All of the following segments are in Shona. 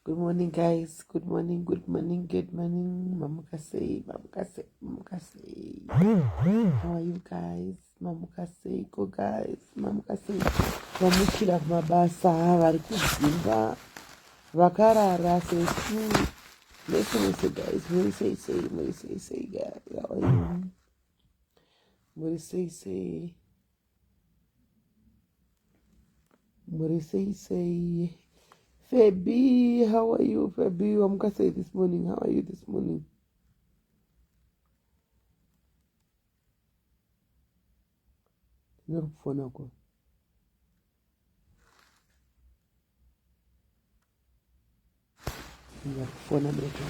Good morning, guys. Good morning, good morning, good morning. Mamukase, mamukase, mamukase. How are you guys? Mamukase, go guys. Mamukase. Vamukira kumabasa, vari kudzimba. Vakarara sesu. Listen, guys. Say, guys. How are you? Muri say. Fabi, how are you, Fabi? I'm gonna say this morning. How are you this morning? Your phone, uncle. Your phone, America.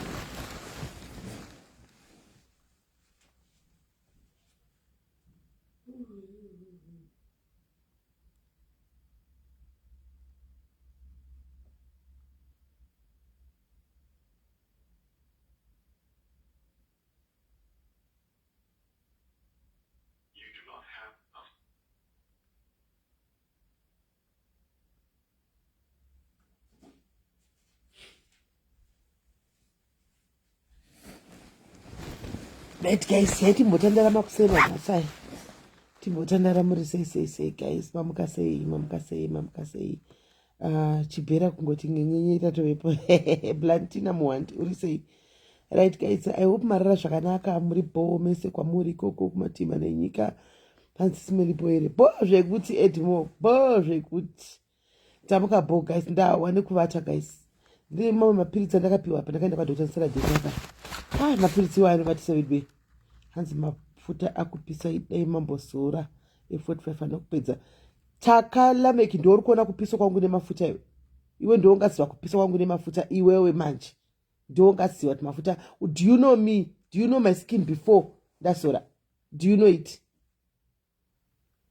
Right, guys, here Timotandara Maxena, Masai. Timotandara Muri say, guys, Mamka say. Chibera kungoti ngenyeta towepo Blantina Mwandi uri say. Right, guys, I hope marara zvakanaka muri bo mese kwamuri koko kumatima nenyika pansi SIS MELLY bo zvekuti Edmo bo zvekuti tamuka bo guys ndawane kuvata guys ndine mamwe mapiritsi andakapiwa apa ndakaenda kwadokta Nsara mapiritsi iwayo anovatisa wedbe hanzi mafuta akupisa idai mambozora e45 anokupedza takalameki ndouri kuona kupisa kwangu nemafuta iwe ndoungaziva kupisa kwangu nemafuta iwewe manje ndoungaziva kuti mafuta. Do you know me? Do you know my skin before ndazora? Do you know it?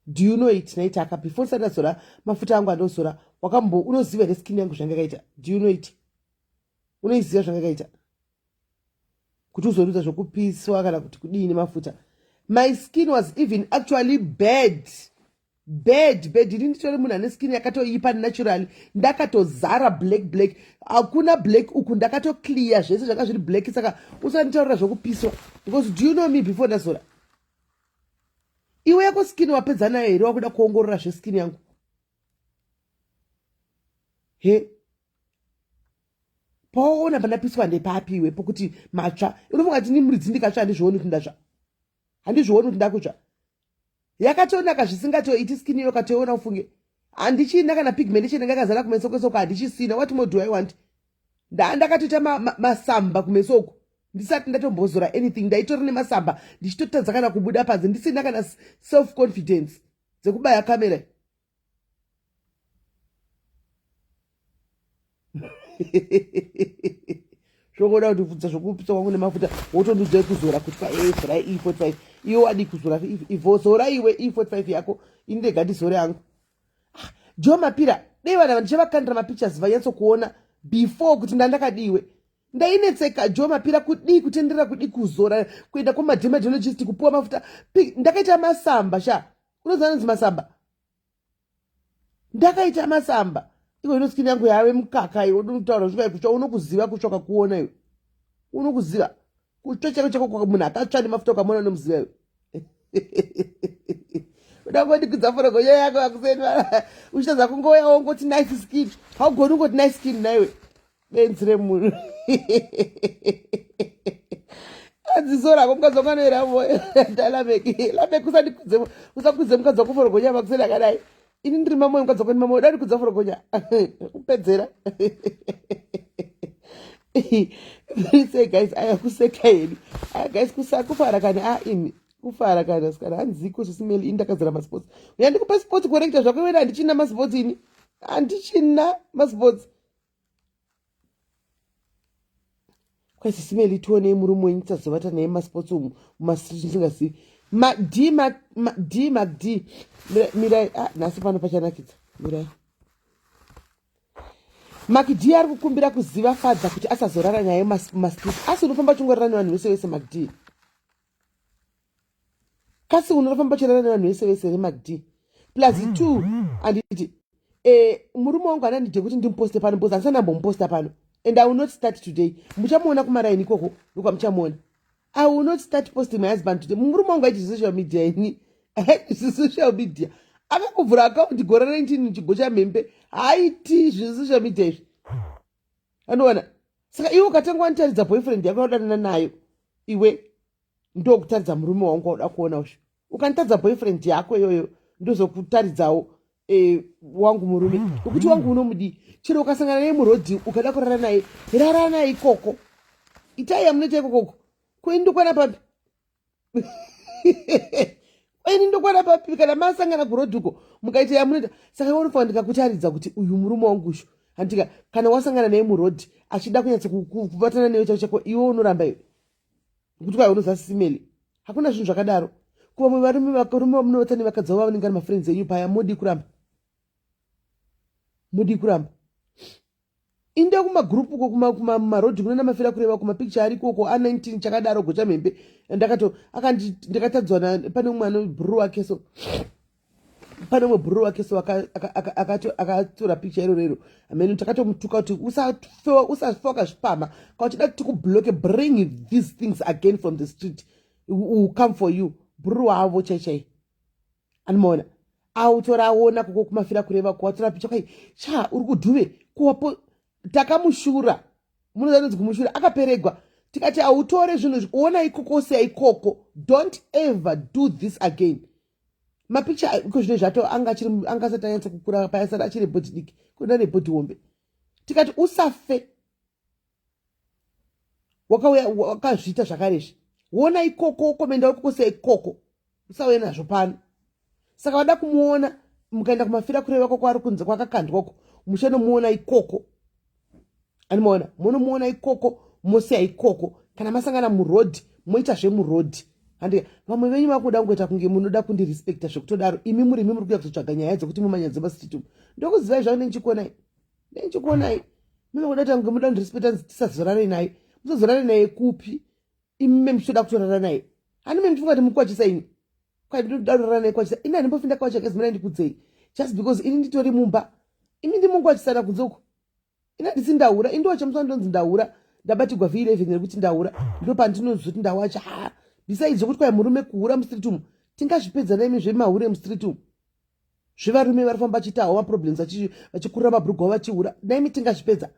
Do you know it? Naitaka before ndazora mafuta angu andozora unoziva neskin yangu zvangakaita? Do you know it? Unoiziva zvangakaita kuti uzorudza zvokupiswa kana kuti kudini mafuta? My skin was even actually bad. Ndini nditori munhu ane skin yakatoipa naturally ndakatozara black hakuna black uku ndakatoclear zvese zvanga zviri black saka usanditaurira zvokupiswa because do you know me before ndazora? Iwe yako skin wapedza nayo here wakuda kuongorora zveskin yangu he paona pandapiswa ndepapi iwe pokuti matsva unofunga kuti nimuridzi ndikatsva handizvioni kuti ndatsva handizvioni kuti ndakutsva yakatonaka zvisingatoiti skin iyo katoiona ufunge handichina kana pigmentation yakazara kumeso kwesoko handichisina. What more do I want? Ndakatoita masamba kumeso uku ndisati ndatombozora anything ndaitori nemasamba ndichitotadza kana kubuda panze ndisina kana self confidence dzekubaya kamera zvokoda kuti bvudza zvokupisa kwangu nemafuta wotondudza kuzora kuti zora E45 iwe wadi kuzora ivozora iwe E45 yako ini ndega ndizore yangu. Jo mapira dei vanhu vandichavakandira mapictures vanyatsokuona before kuti ndandakadiwe ndainetseka jo mapira kudii kutenderera kudii kuzora kuenda kumadermatologist kupuwa mafuta ndakaita masamba sha unoziva nonzi masamba ndakaita masamba iwe ino skin yangu yave mukaka iwe unotaura zvivai kutsva unokuziva kutsvaka kuona iwe unokuziva kutsva chako chako munhu akatsva nemafuta ukamona unomuziva iwe udangondikudza forogonyo yako akuseni uchitadza kungoya wongoti nice skin haugoni ungoti nice skin naiwe benzi remunhu adziso rako mukazonganoera moyo ndalameki usakudze mukadzi wako forogonya makuseni akadai ini ndiri mamoyo mukadzi wako nimamoyo dani kudza forogonya kupedzera say guys ayakuseka heni guys kufara kana ini kufara kana sikana hanziko SIS MELLY indakazara masports uyandikupa sports corrector zvako iwe handichina masports ini handichina masports kwai SIS MELLY tionei murume wenyu tisazovata naye masports umu mumastreet ndisingasivi macd mirai nhasi pano pachanakidza mirai macd ari kukumbira kuziva fadza kuti asazorara naye mumastreet asi unofamba chingorara nevanhu vese vese macd kasi unofamba chirara nevanhu vese vese remacd plus 2 anditi murume wangu anandide kuti ndimposte pano because handisandambomuposta pano And I will not start today. Muchamuona kumaraini koko ndokwa muchamuona. I will not start posting my husband today. Murume wangu haiti social media ini. Haiti social media. Akakuvhura account gore 19 chigo chamhembe. Haiti social media izvi. Anoona. Saka iwe ukatanga wanitaridza boyfriend yako unodanana nayo. Iwe ndokutaridza murume wangu wauda kuona uzvo. Ukanitaridza boyfriend yako iyoyo ndozokutaridzawo wangu murume. Nokuti wangu unomudi. Chero ukasangana naye murodhi ukada kurara naye. Rara naye ikoko. Itai yamunoita ikoko. Kuini ndokwana papi? Kuini ndokwana papi kana masangana kurodhuko mukaita yamunoita. Saka unofanira ndikakutaridza kuti uyu murume wangu usho. Handika kana wasangana naye murodhi achida kunyatsa kuvatana newe chako iwe unoramba iwe. Kuti kwa unoza simeli. Hakuna zvinhu zvakadaro. Kuva varume munovatani vakadzi vavo vanenge vari mafriends enyu paya mudi kuramba. Mudi kuramba. Inde kumagrupu kumarodhi kunona mafira kureva kumapicture arikoko a19 chakadaro gocha mhembe ndakatadzwa pane umwe anobhuru wake so pane umwe bhuru wake so akatora picture irorero amene takatomutuka kuti usafoka zvipama kana uchida kuti tikubloke bring these things again from the street will come for you bhuru wavo chaichai anomaona autoraona koko kumafira kureva kuwatora picture kai cha uri kudhuve kuwapo takamushura munozanonzi kumushura akaperegwa tikati autore zvinhu ona ikoko sei ikoko don't ever do this again mapicture iko zvino zvato angasati anyatsa kukura payasara achiri bhodhi diki kuda nebhodhi hombe tikati usafe wakazviita zvakarezvi wona ikoko komenda ikoko sei ikoko usauye nazvo pano saka wada kumuona mukaenda kumafira kureva kwako ari kunze kwakakandwako muchanomuona ikoko anomaona munomuona ikoko mosiya ikoko kana masangana murodhi moita zvemurodhi handika vamwe venyu vakuda kungoita kunge munoda kundirespekta zvekutodaro imi muri kuda kuzotsvaga nyaya dzokuti mumanyanza masititum ndokuzivai zvavo nendichikuonai munokuda kuti kunge munoda kundirespekta tisazorane naye musazorane naye kupi imi memuchoda kutorara naye hani memuchifungati mukwachisa ini kwai ndinoda kurara naye kwachisa ini handimbofinda kwachaka zimira ndikudzei just because ini nditori mumba imi ndimungwachisana kunzoko ina ndisindaura indiwo chamusana ndonzi ndaura ndabatigwa v11 rekuti ndaura ndo pandinozoti ndawacha besides zvokuti kwai murume kuhura mustreet umu tingazvipedza naimi zvemahure mustreet umu zvevarume vari kufamba vachitawo maproblems vachikurira mabhurugu avo vachihura naimi tingazvipedza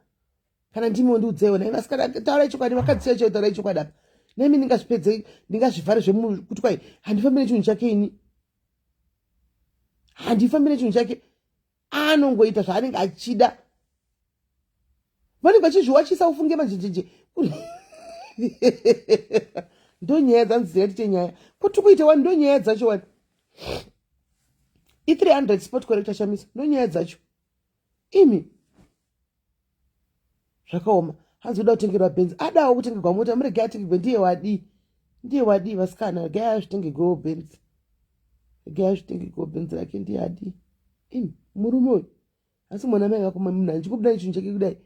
kana ndimiwo ndiudzeiwo naimi asikana taurai chokwadi vakadzisai chaiwo taurai chokwadi apa naimi ndingazvipedze ndingazvivhare zvekuti kwai handifambi nechinhu chake ini handifambi nechinhu chake anongoita zvaanenge achida vanenge vachizviwachisa ufunge manjenjenje ndonyaya dzanziya tite nyaya kuti kuita wani ndonyaya dzacho wani i300 sport corrector shamisa ndonyaya dzacho imi zvakaoma hanzi uda kutengerwa benzi adawo kutengerwa mota murege atengerwe ndiye wadi vasikana gai azvitengerwewo benzi rake ndiye adi imi murume uyu asi mwana mai vako munhu anchikudai chinhu chake kudai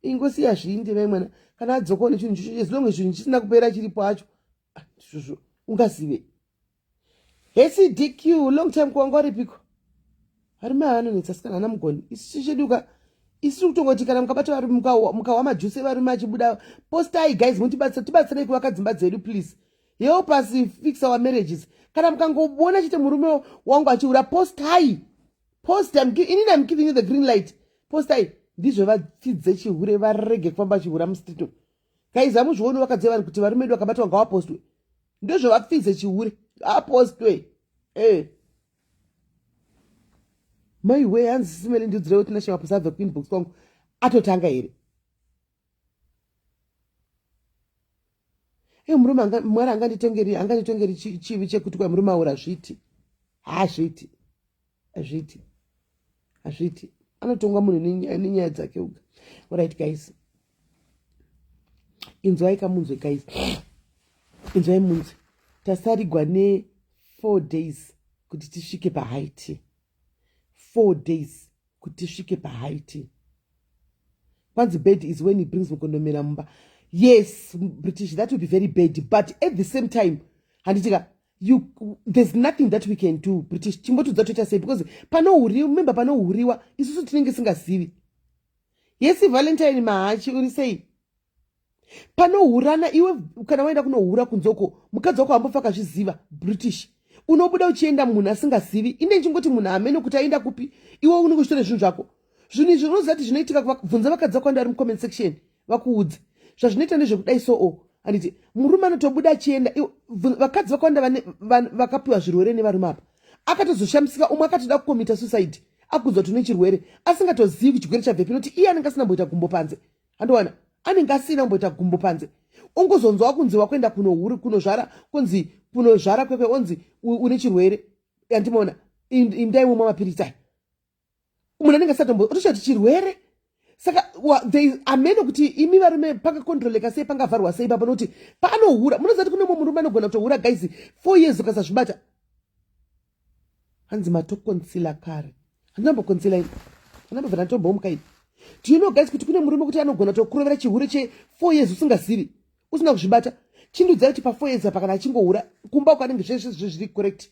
ingosiya zvindi vai mwana kana adzokawo nechinhu chicho chezilonge chinhu chisina kupera chiripo acho zvozvo ungazive HCDQ long time kuwanga waripiko varume avanonetsa sikana hana mugoni isi cheduka isi kutongoti kana mukabata varume mukawa majusi evarume achibuda postai guys tibatsirei kuvaka dzimba dzedu please help us fix our marriages kana mukangoona chete murume wangu achihura postai inini I'm giving you the green light postai ndizvo vatidze chihure varege kufamba chihura mustreet guys hamuzvioni vakadze vanhu kuti varume vedu vakabatwa ngavapostwe ndozvo vapfidze chihure apostwe maiwe hanzi simeli ndiudzirewo tinashama pasabve kuinbox kwangu atotanga here murume mwari anganditongeri chivi chekuti kwa murume aura zviti hazviti anotongwa munhu nenyaya dzake uga alright guys inzwai kamunzwe guys inzwai munzwe tasarigwa ne4 days kuti tisvike pahaiti 4 days kuti tisvike pahaiti kwanzi bad is when he brings mukondomera mumba yes British that will be very bad but at the same time handitika there's nothing that we can do British chimbotudza toita sei because panohuriwa isusu tinenge singazivi Yesi Valentine mahachi uri sei? Panohurana iwe kana waenda kunohura kunzoko mukadzi wako ambofaka zviziva British unobuda uchienda munhu asingazivi inde chingoti munhu amene kuti aenda kupi iwe unenge uchitore zvinhu zvako zvinhu izvi unoziva kuti zvinoitika bvunza vakadzi vako vari mucomment section vakuudze zvazvinoita ndezvekudai so anditi murume anotobuda achienda vakadzi vakawanda vakapiwa zvirwere nevarume apa akatozoshamisika umwe akatoda kukomita suicide akudzwa kuti une chirwere asingatozivi kuti chirwere chabvepi noti iye anenge asina kumboita gumbo panze andowana anenge asina kumboita gumbo panze ungozonzwa kunzi wakuenda kunozvara kunzi kunozvara kwekwe onzi une chirwere yandimoona indai mumwe mapirisi aya munhu anenge asatombo otochati chirwere saka amene kuti imi varume pakakontroleka sei pangavharwa sei papa noti paanohura munoziva kuti kune mumwe murume anogona kutohura guys 4 years ukasazvibata hanzi matokonsila kare handinambokonsila ini handinambovhera ntombomuka ini do you know guys kuti kune murume kuti anogona kutokurovera chihure che4 years usingazivi usina kuzvibata chindudzai kuti pa4 years apa kana achingohura kumba kwanenge zvese zviri correct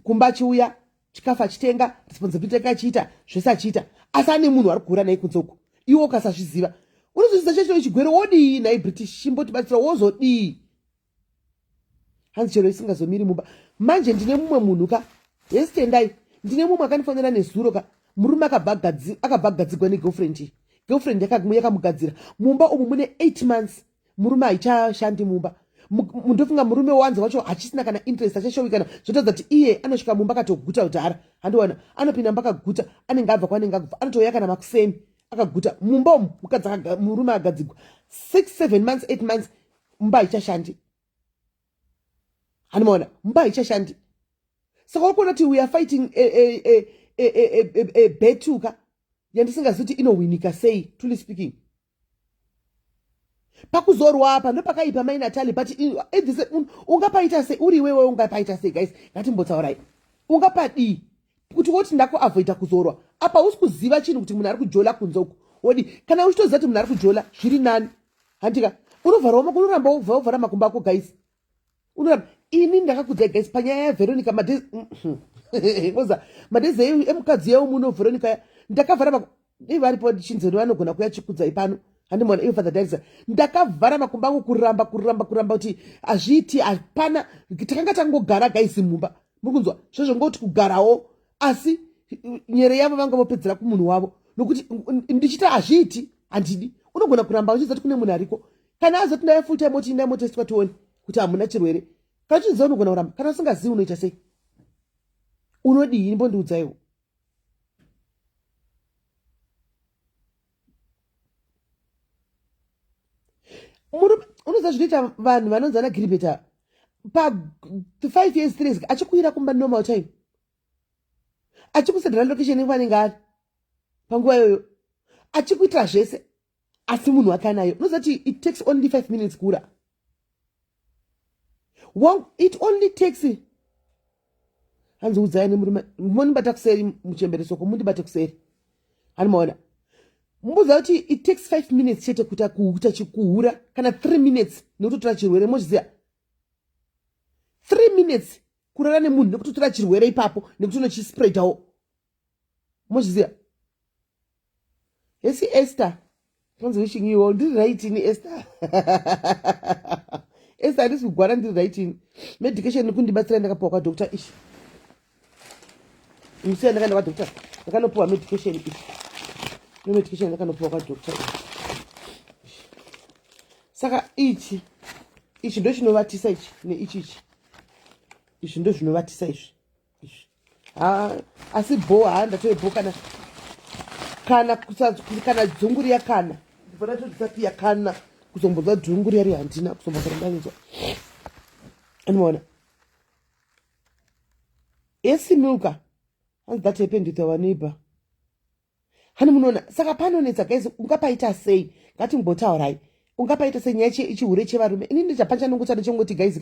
kumba achiuya chikafu achitenga responsibility yake achiita zvese achiita asi ane munhu ari kuhura naye kunzoko iwe ukasazviziva unozvizisa checho chigwere wodii naye British chimbotibatsira wozodii hanzi chero isingazomiri mumba manje ndine mumwe munhu ka yesitendai ndine mumwe akanifonera nezuro ka murume akabva gadzigwa negirlfriend yakamugadzira mumba umu mune 8 months murume haichashandi mumba ndofunga murume wanzi wacho hachisina kana interest achashowikana zvotaudza kuti iye anosvika mumba akatoguta kudhara handiwana anopinda mumba akaguta anenge abva kwanenge akubva anotouya kana makuseni akaguta mumba umu murume agadzigwa 6-7 months 8 months mumba haichashandi handimaona mumba haichashandi saka urikuona kuti we are fighting betuka yandisingazivi kuti inowinika sei truly speaking pakuzorwa apa ndopakaipa mainatali but ungapaita sei uri iwewe ungapaita sei guys ngatimbotsaurai ungapadii kuti woti ndakuavoida kuzorwa apa usi kuziva chinhu kuti munhu ari kujola kunzoko wodi kana uchitoziva kuti munhu ari kujola zviri nani handika unoramba uvhara makumbo ako guys unoramba ini ndakakudzai guys panyaya yaveronica madhezi emukadzi yeu muno veronica ndakavhara varipo chinzeno vanogona kuya chikudzai pano handimona iwe father darisa ndakavhara makumbo angu kuramba kuti hazviiti hapana takanga tangogara guys mumba mukunzwa zvozvo ngoti kugarawo asi nyere yavo vanga vopedzera kumunhu wavo nokuti ndichita hazviiti handidi unogona kuramba uchiziva kuti kune munhu ariko kana azoti ndaya full time oti indai motesitwa tione kuti hamuna chirwere kana uchiziva unogona kuramba kana usingazivi unoita sei unodii mbondiudzaiwo unoziva zvinoita vanhu vanonzi ana giribeta pa 5 years 3 years achikuira kumba normal time achikusendera location ivanenge ari panguva iyoyo achikuitira zvese asi munhu akanayo unoziva kuti it takes only 5 minutes kura it only takes hanzi udzai nemurume monibata kuseri muchemberesoko mundibate kuseri hanimaona mumbuziva kuti it takes 5 minutes chete kuti chikuhura kana 3 minutes nekutotora chirwere mochiziva 3 minutes kurara nemunhu nekutotora chirwere ipapo nekuti unochispreadawo mochiziva yesi Esther kanzi wishing you all ndiri right ini Esther Esther handisi kugwara ndiri right ini medication nekundibatsira ndakapiwa kwadoctor ishi musiya ndakaenda kwadoctor ndakanopiwa medication ishi nomedication ndakanopiwa kwadoctor saka ichi ndo chinovatisa ichi ichi ndo zvinovatisa izvi asi bho haandatove bho kana dzunguri yakana ndifana todisati yakana kuzombodza dzunguri yari handina kuzombokarandanizwa animaona esimilka hanzi that happened with our neighbor hani munoona saka panonetsa guys ungapaita sei ngatimbotaurai ungapaita sei nyaya chihure chevarume ini ndichapachanongotana chongoti guys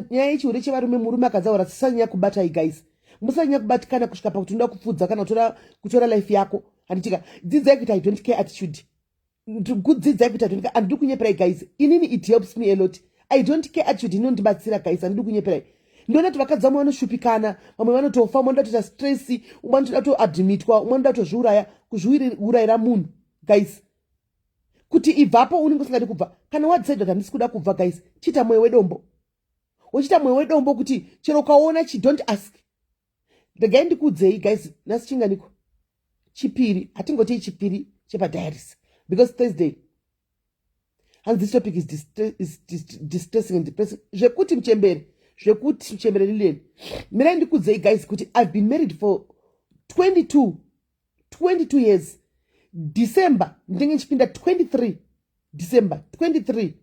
nyaya yechihure chevarume murume akadzaura tisanyanya kubatai guys musanyanya kubatikana kusvika pakuti unoda kupfudza kana kutora life yako handitika dzidzai kuti I don't care attitude kudzidzai kuti I don't care handidi kunyeperai guys inini it helps me a lot I don't care attitude inondibatsira guys handidi kunyeperai ndona kuti vakadzi vamwe vanoshupikana vamwe vanotofa umwe anoda kutoita stress umwe anotoda kutoadmitwa umwe anoda kutozviuraya kuzviurayira munhu guys. Kuti ibvapo unenge usingadi kubva. Kana wadzidza kuti handisi kuda kubva guys, chita mwewe wedombo. Wochita mwewe wedombo kuti chero ukaona don't ask. Regai ndikuudzei guys, nhasi chinganiko. Chipiri, hatingoti chipiri chepa diaries. Because Thursday, and this topic is distressing and depressing. Zvekuti mchembere lilieni. Mirai ndikuudzei guys kuti I've been married for 22 years. December, ndenge nchipinda 23. December 23.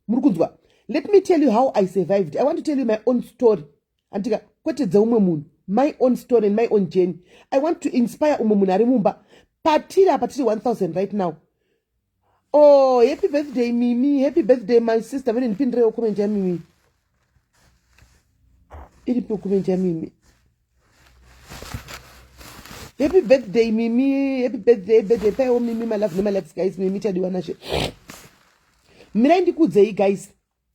Murukunzwa. Let me tell you how I survived. I want to tell you my own story. Antika kwete dzaumwe munhu. My own story and my own journey. I want to inspire umwe munhu ari mumba. Patiri 1000 right now. Oh, happy birthday Mimi. Happy birthday my sister. Vene ndipindire comment ya Mimi. Iripo comment ya Mimi. Happy birthday Mimi. Happy birthday. Pay oh Mimi my love guys. Mimi chadiwana she. Mina ndikuudzei guys.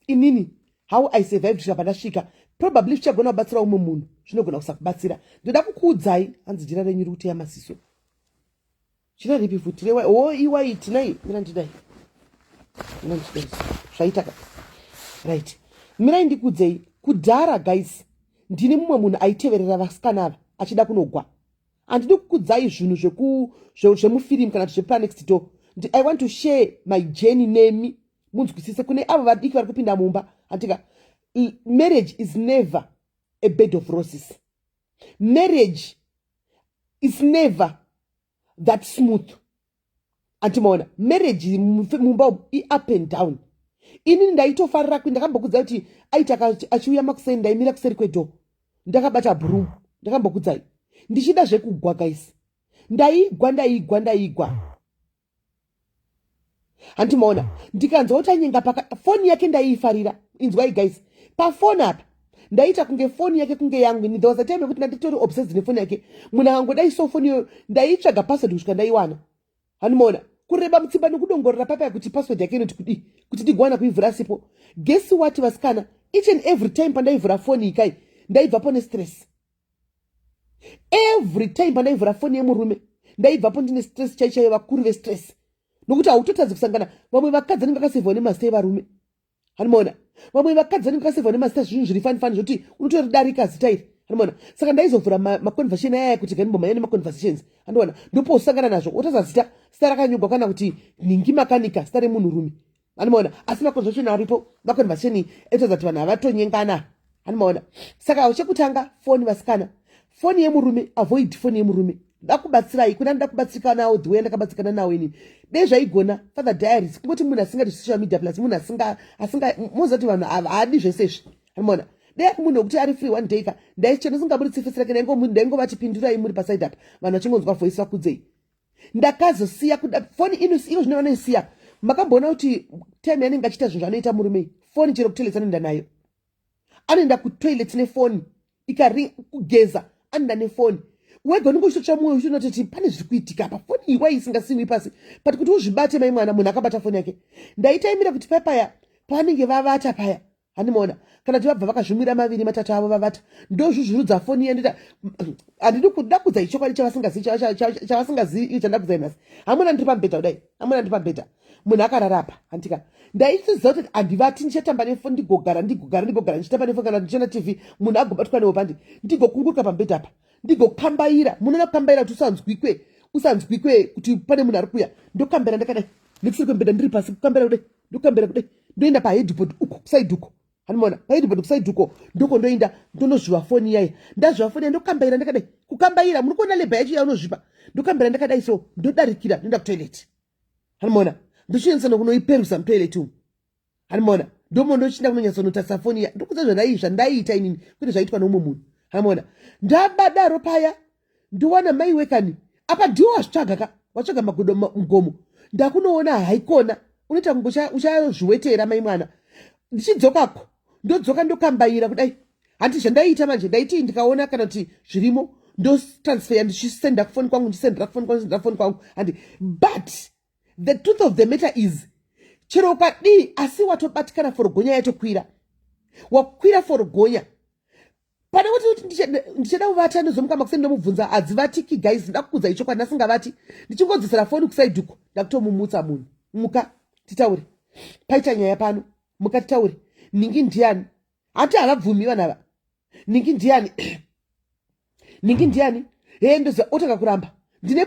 Inini how I survived zvakadashika. Probably zvichagona kubatsira umwe munhu. Zvinogona kusakubatsira. Ndoda kukuudzai hanzi jira renyu rikuti yamasiso. China ripi futi rewa iwai tinai mina ndidai. Zvaitaka. Right. Mina ndikuudzei kudhara guys. Ndini mumwe munhu aiteverera vasikana ava achida kunogwa. Handidi kukuudzai zvinhu zvemufilm kana zvepa next door. I want to share my journey nemi. Munzwisise kune avo vadiki vari kupinda mumba. Antika marriage is never a bed of roses. Marriage is never that smooth. Antimaona marriage mumba up and down. Ini ndaitofarira kuenda ndakambokudzai kuti aita achiuya makuseni ndaimira kuseri kwedo. Ndakabata broom. Ndakambokudzai. Ndichida zvekugwa guys. Ndaigwa. Antimaona ndikanzwa kuti anyenga phone yake ndaifarira. Inzwai guys. Pa phone apa ndaita kunge phone yake kunge yangu. There was a time kuti ndatori obsessed nephone yake. Muna wangu daiso phone yo ndaitsvaga password kusvika ndaiwana. Antimaona kureba mutsimba nokudongorera papa kuti password yake inoti kuti ndigwana kuivhura sipo. Guess what vasikana? Each and every time pandaivhura phone ikai ndaibvapo nestress. Every time pandaivhura phone yemurume ndaibvapo ndine stress chaichayo vakuru vestress. Nokuti hautotadzi kusangana vamwe vakadzi vanenge vakasevhwa nemasita evarume. Hanimaona vamwe vakadzi vanenge vakasevhwa nemasita zvinhu zviri fani zvoti unotoridarika zita iri. Hanimaona saka ndaizovhura maconversation aya kuti ganiboma yane maconversations. Hanimaona ndipo usangana nazvo wotadza zita rakanyogwa kana kuti ningi makanika zita remunhurume. Hanimaona asi maconversation aripo maconversation etodza kuti vanhu havatonyengana. Hanimaona saka chekutanga phone vasikana. Phone yemurume avoid phone yemurume. Ndakubatsirai kuna ndakubatsirika nawo the way ndakabatsirikana nawo inini. Nezvaigona father diaries kungoti munhu asingati social media plus munhu asinga muzoti vanhu haadi zvesezvi. Hanimaona dai munhu kuti ari free one day ka ndaichena singabuditsi face rake ndaingovati pindurai muri paside apa vanhu vachingonzwa voice vakudzei. Ndakazosiya kuda phone ino zvino vanoisiya. Makamboona kuti time yanenge achiita zvinhu zvanoita murume phone chero kutoilet anoenda nayo. Anoenda kutoilet nefone ikari kugeza anoenda nefone. Wega unongoshotsa mwoyo uchinoti pane zviri kuitika apa phone iwa isingasimwi pasi but kuti uzvibate mai mwana munhu akabata phone yake. Ndaitaimira kuti papaya pavanenge vavata paya. Hanimaona kana kuti vabva vakazvimwira 2 3 avo vavata ndozvuzvurudza phone yendita handidi kuda kudzai chokwadi chavasingazii chandakudza nhasi. Hamuna ndiri pambeta kudai hamuna ndiri pambeta munhu akararapa handika ndaisiziva kuti handivati ndichatamba nefone ndigogara ndichitamba nefone kana ndichiona tv munhu agobatwa newo pandi ndigokunguruka pambeta apa ndigokambaira munoona kukambaira kuti usanzwikwe kuti pane munhu ari kuuya ndokambira ndakadai nekusiri kwembeda ndiri pasi kukambira kudai ndokambira kudai ndoenda paheadboard uko kuside uko. Hanimaona paheadboard kuside uko ndoko ndoenda ndonozviva phone yaya ndazviva phone ndokambaira ndakadai kukambaira muri kuona lebha yacho yaunozvipa ndokambira ndakadai so ndodarikira ndoenda kutoilet. Hanimaona ndochiendesa nokunoiperusa mutoilet umu. Hanimaona ndomo ndochinda kunonyatsonotarisa phone iya ndokudza zvandaiita inini kuti zvaitwa nomumwe munhu. Hanimaona ndabadaro paya ndiwana mai wekani apa ndiwo watsvaga magodo mugomo ndakunoona haikona unoita uchazviwetera mai mwana. Ndichidzokako ndodzoka ndokambaira kudai handi zvandaiita manje ndaiti ndikaona kana kuti zvirimo ndotransfer ndichisenda kufoni kwangu ndichisendera kufoni kwangu handi. But the truth of the matter is chero ukadii asi watobatikana forogonya yatokwira wakwira forogonya pana kuti ndichada kuvata nezomukamba kuseni ndomubvunza hadzivatiki guys ndida kukudza icho kwandasingavati ndichingodzosera foni kusaiduko ndakutomumutsa munhu muka titaure paita nyaya pano muka titaure ningi ndiani hati havabvumi vanava ningi ndiani ningi ndiani ndoziva otanga kuramba ndine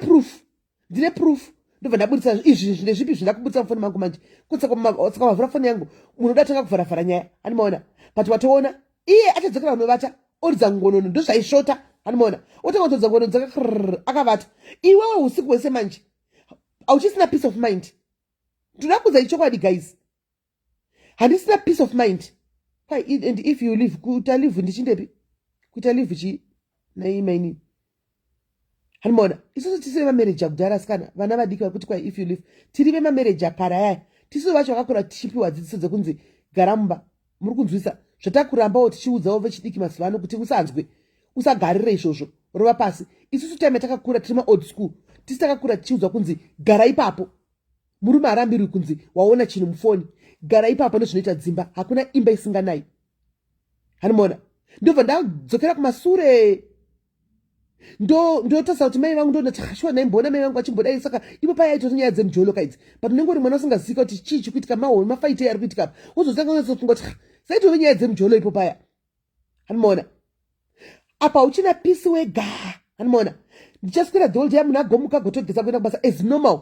proof ndobva ndabudisa izvi zvine zvipi zvindakubudisa mufoni mangu manje saka wavhura foni yangu munhu uda tanga kuvharavhara nyaya animaona but watoona iye achadzokera unovata oridza ngonono ndozvaishota animaona otanga kutodza ngonono dzaka akavata iwewe usiku hwese manje hauchisina peace of mind ndoda kudza ichokwadi guys handisina peace of mind and if you live kuita live ndichindepi kuita live chi naimainini hanimona isusu tisiri vamareji akudhara sikana vana vadiki vakuti kwai if you live tiri vemareji akara yaya tisusu vacho vakakura tichipiwa dzidziso dzekunzi gara mumba muri kunzwisa zvatakurambawo tichiudzawo vechidiki mazuva ano kuti usanzwe usagarire izvozvo rova pasi isusu time yatakakura tiri maold school tisi takakura tichiudzwa kunzi gara ipapo murume harambirwi kunzi waona chinhu mufoni gara ipapo ndozvinoita dzimba hakuna imba isinganai hanimona ndobva ndadzokera kumasure ndotarisa kuti mai vangu ndonachakashuwa naimboona mai vangu vachimbodai saka ipo paya aitori nyaya dzemujolo kaidzi but unenge uri mwana usingazika kuti chii chikuitika mahoni mafaite ari kuitika apa uzotanga unazofunga kuti saitove nyaya dzemujolo ipo paya hanimona apa uchina pisi wega hanimona ndichaswera the whole day munhu agomuka gotogeza kuenda kubasa as normal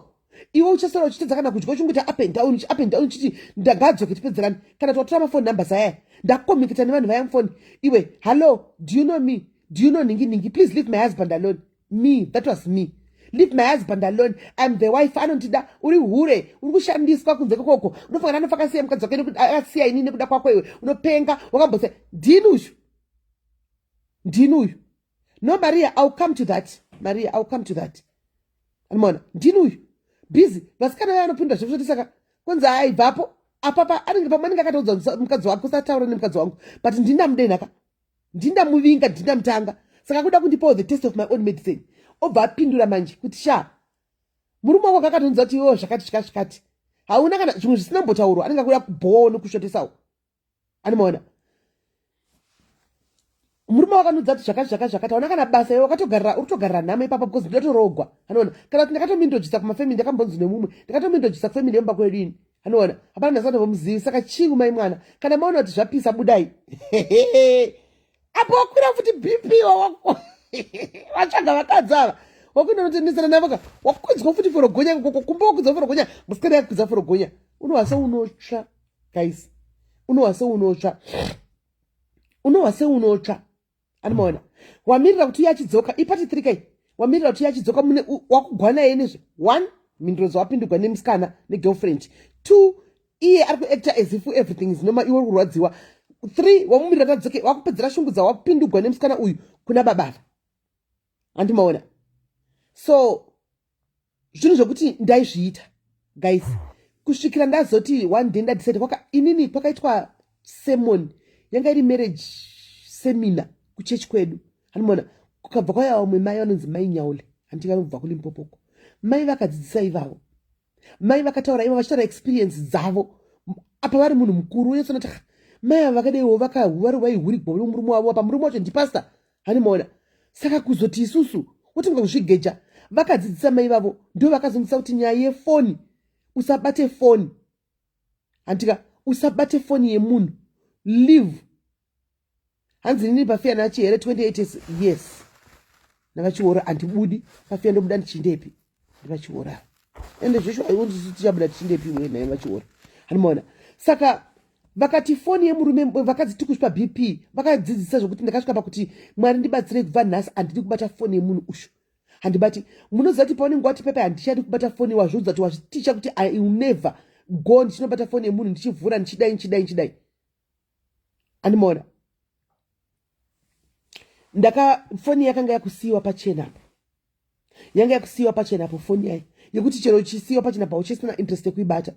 iwe uchasara uchitedza kana kudya uchingoita up and down uchiti ndagadzoke tipedzerani kana totora mafoni numbers aya ndakomikita nevanhu vaya mufoni iwe hello do you know me do you know ningi please leave my husband alone me that was me leave my husband alone I'm the wife anondida uri hure uri kushandiswa kunze kokoko unofanira anofakasiya mukadzi wake nekuti akasiya inini nekuda kwako iwe unopenga wakambose ndini uyu no Maria I'll come to that animona ndini uyu busy vasikana vaya anopinda zvekuti saka kwanza aibvapo apapa anenge pamwe akataudza mukadzi wake usataura nemukadzi wangu but ndindamudenhaka ndindamuvinga ndindamutanga saka kuda kundipawo the taste of my own medicine obva apindura manje kuti sha murume wako akatonudza kuti iwewo zvakati hauna kana zvimwe zvisinambotaurwa anenge akuda kubhowa nokushotesawo animaona murume wakanudza kuti zvakati hauna kana basa iwe uritogarira nhama ipapa because ndotorogwa anoona kana kuti ndakatomindojisa kumafamily ndakambonzi nemumwe ndakatomindojisa kufamily yemba kwedu ini anoona hapana ndasandovomuzivi saka chingu mai mwana kana maona kuti zvapisa budai apo wakwira futi bp wawako vatsvaga vakadzi ava wakuenda unotendeserana navoka wakwidzwa futi forogonya kumba wakwidza forogonya musikana yakwidza forogonya unohwa seunotsva guys unohwa seunotsva animaona wamirira kuti yachidzoka ipati 3 kai wamirira kuti yachidzoka mune wakugwana yeye nezve 1 mhinduro dzawapindurwa nemusikana negirlfriend 2 iye ari kuacta as if everything is normal iwe uri kurwadziwa 3 wamumirira tadzoke wakupedzera shungu dzawapindurwa nemusikana uyu kuna babava handimaona so zvinhu zvokuti ndaizviita guys kusvikira ndazoti one day ndadecide inini kwakaitwa sermon yanga iri marriage seminar kuchechi kwedu handimaona kukabva kwaya vamwe mai vanonzi mai nyaule handikanobva kulimpopoko mai vakadzidzisa ivavo mai vakataura ivo vachitaura experience dzavo apa vari munhu mukuru unesonati mai ava vakadaiwo vari vaihurigwa murume wavo apa murume wacho ndipasta handimaona saka kuzoti isusu wotinga kuzvigeja vakadzidzisa mai vavo ndo vakazonisa kuti nyaya yefoni usabate foni handika usabate foni yemunhu live hanzi nini pafiya nachi here 28 years ndakachiora handibudi pafiya ndobuda ndichindepi ndikachiora ende zvesho aiwondisi tichabuda tichindepi imwe naye vachiora handimaona saka vakati foni yemurume vakadziti kusvipa bp vakadzidzisa zvokuti ndakasvika pakuti mwari ndibatsire kubva nhasi handidi kubata foni yemunhu ushu handibati munoziva kuti paunenge wati pepe handichadi kubata foni wazviudza kuti wazviticha kuti I will never go ndichinobata foni yemunhu ndichivhura ndichidai handimaona foni yakanga yakusiyiwa pachenapo foni yayo yekuti chero chisiyiwa pachenapo uchisina interest yekuibata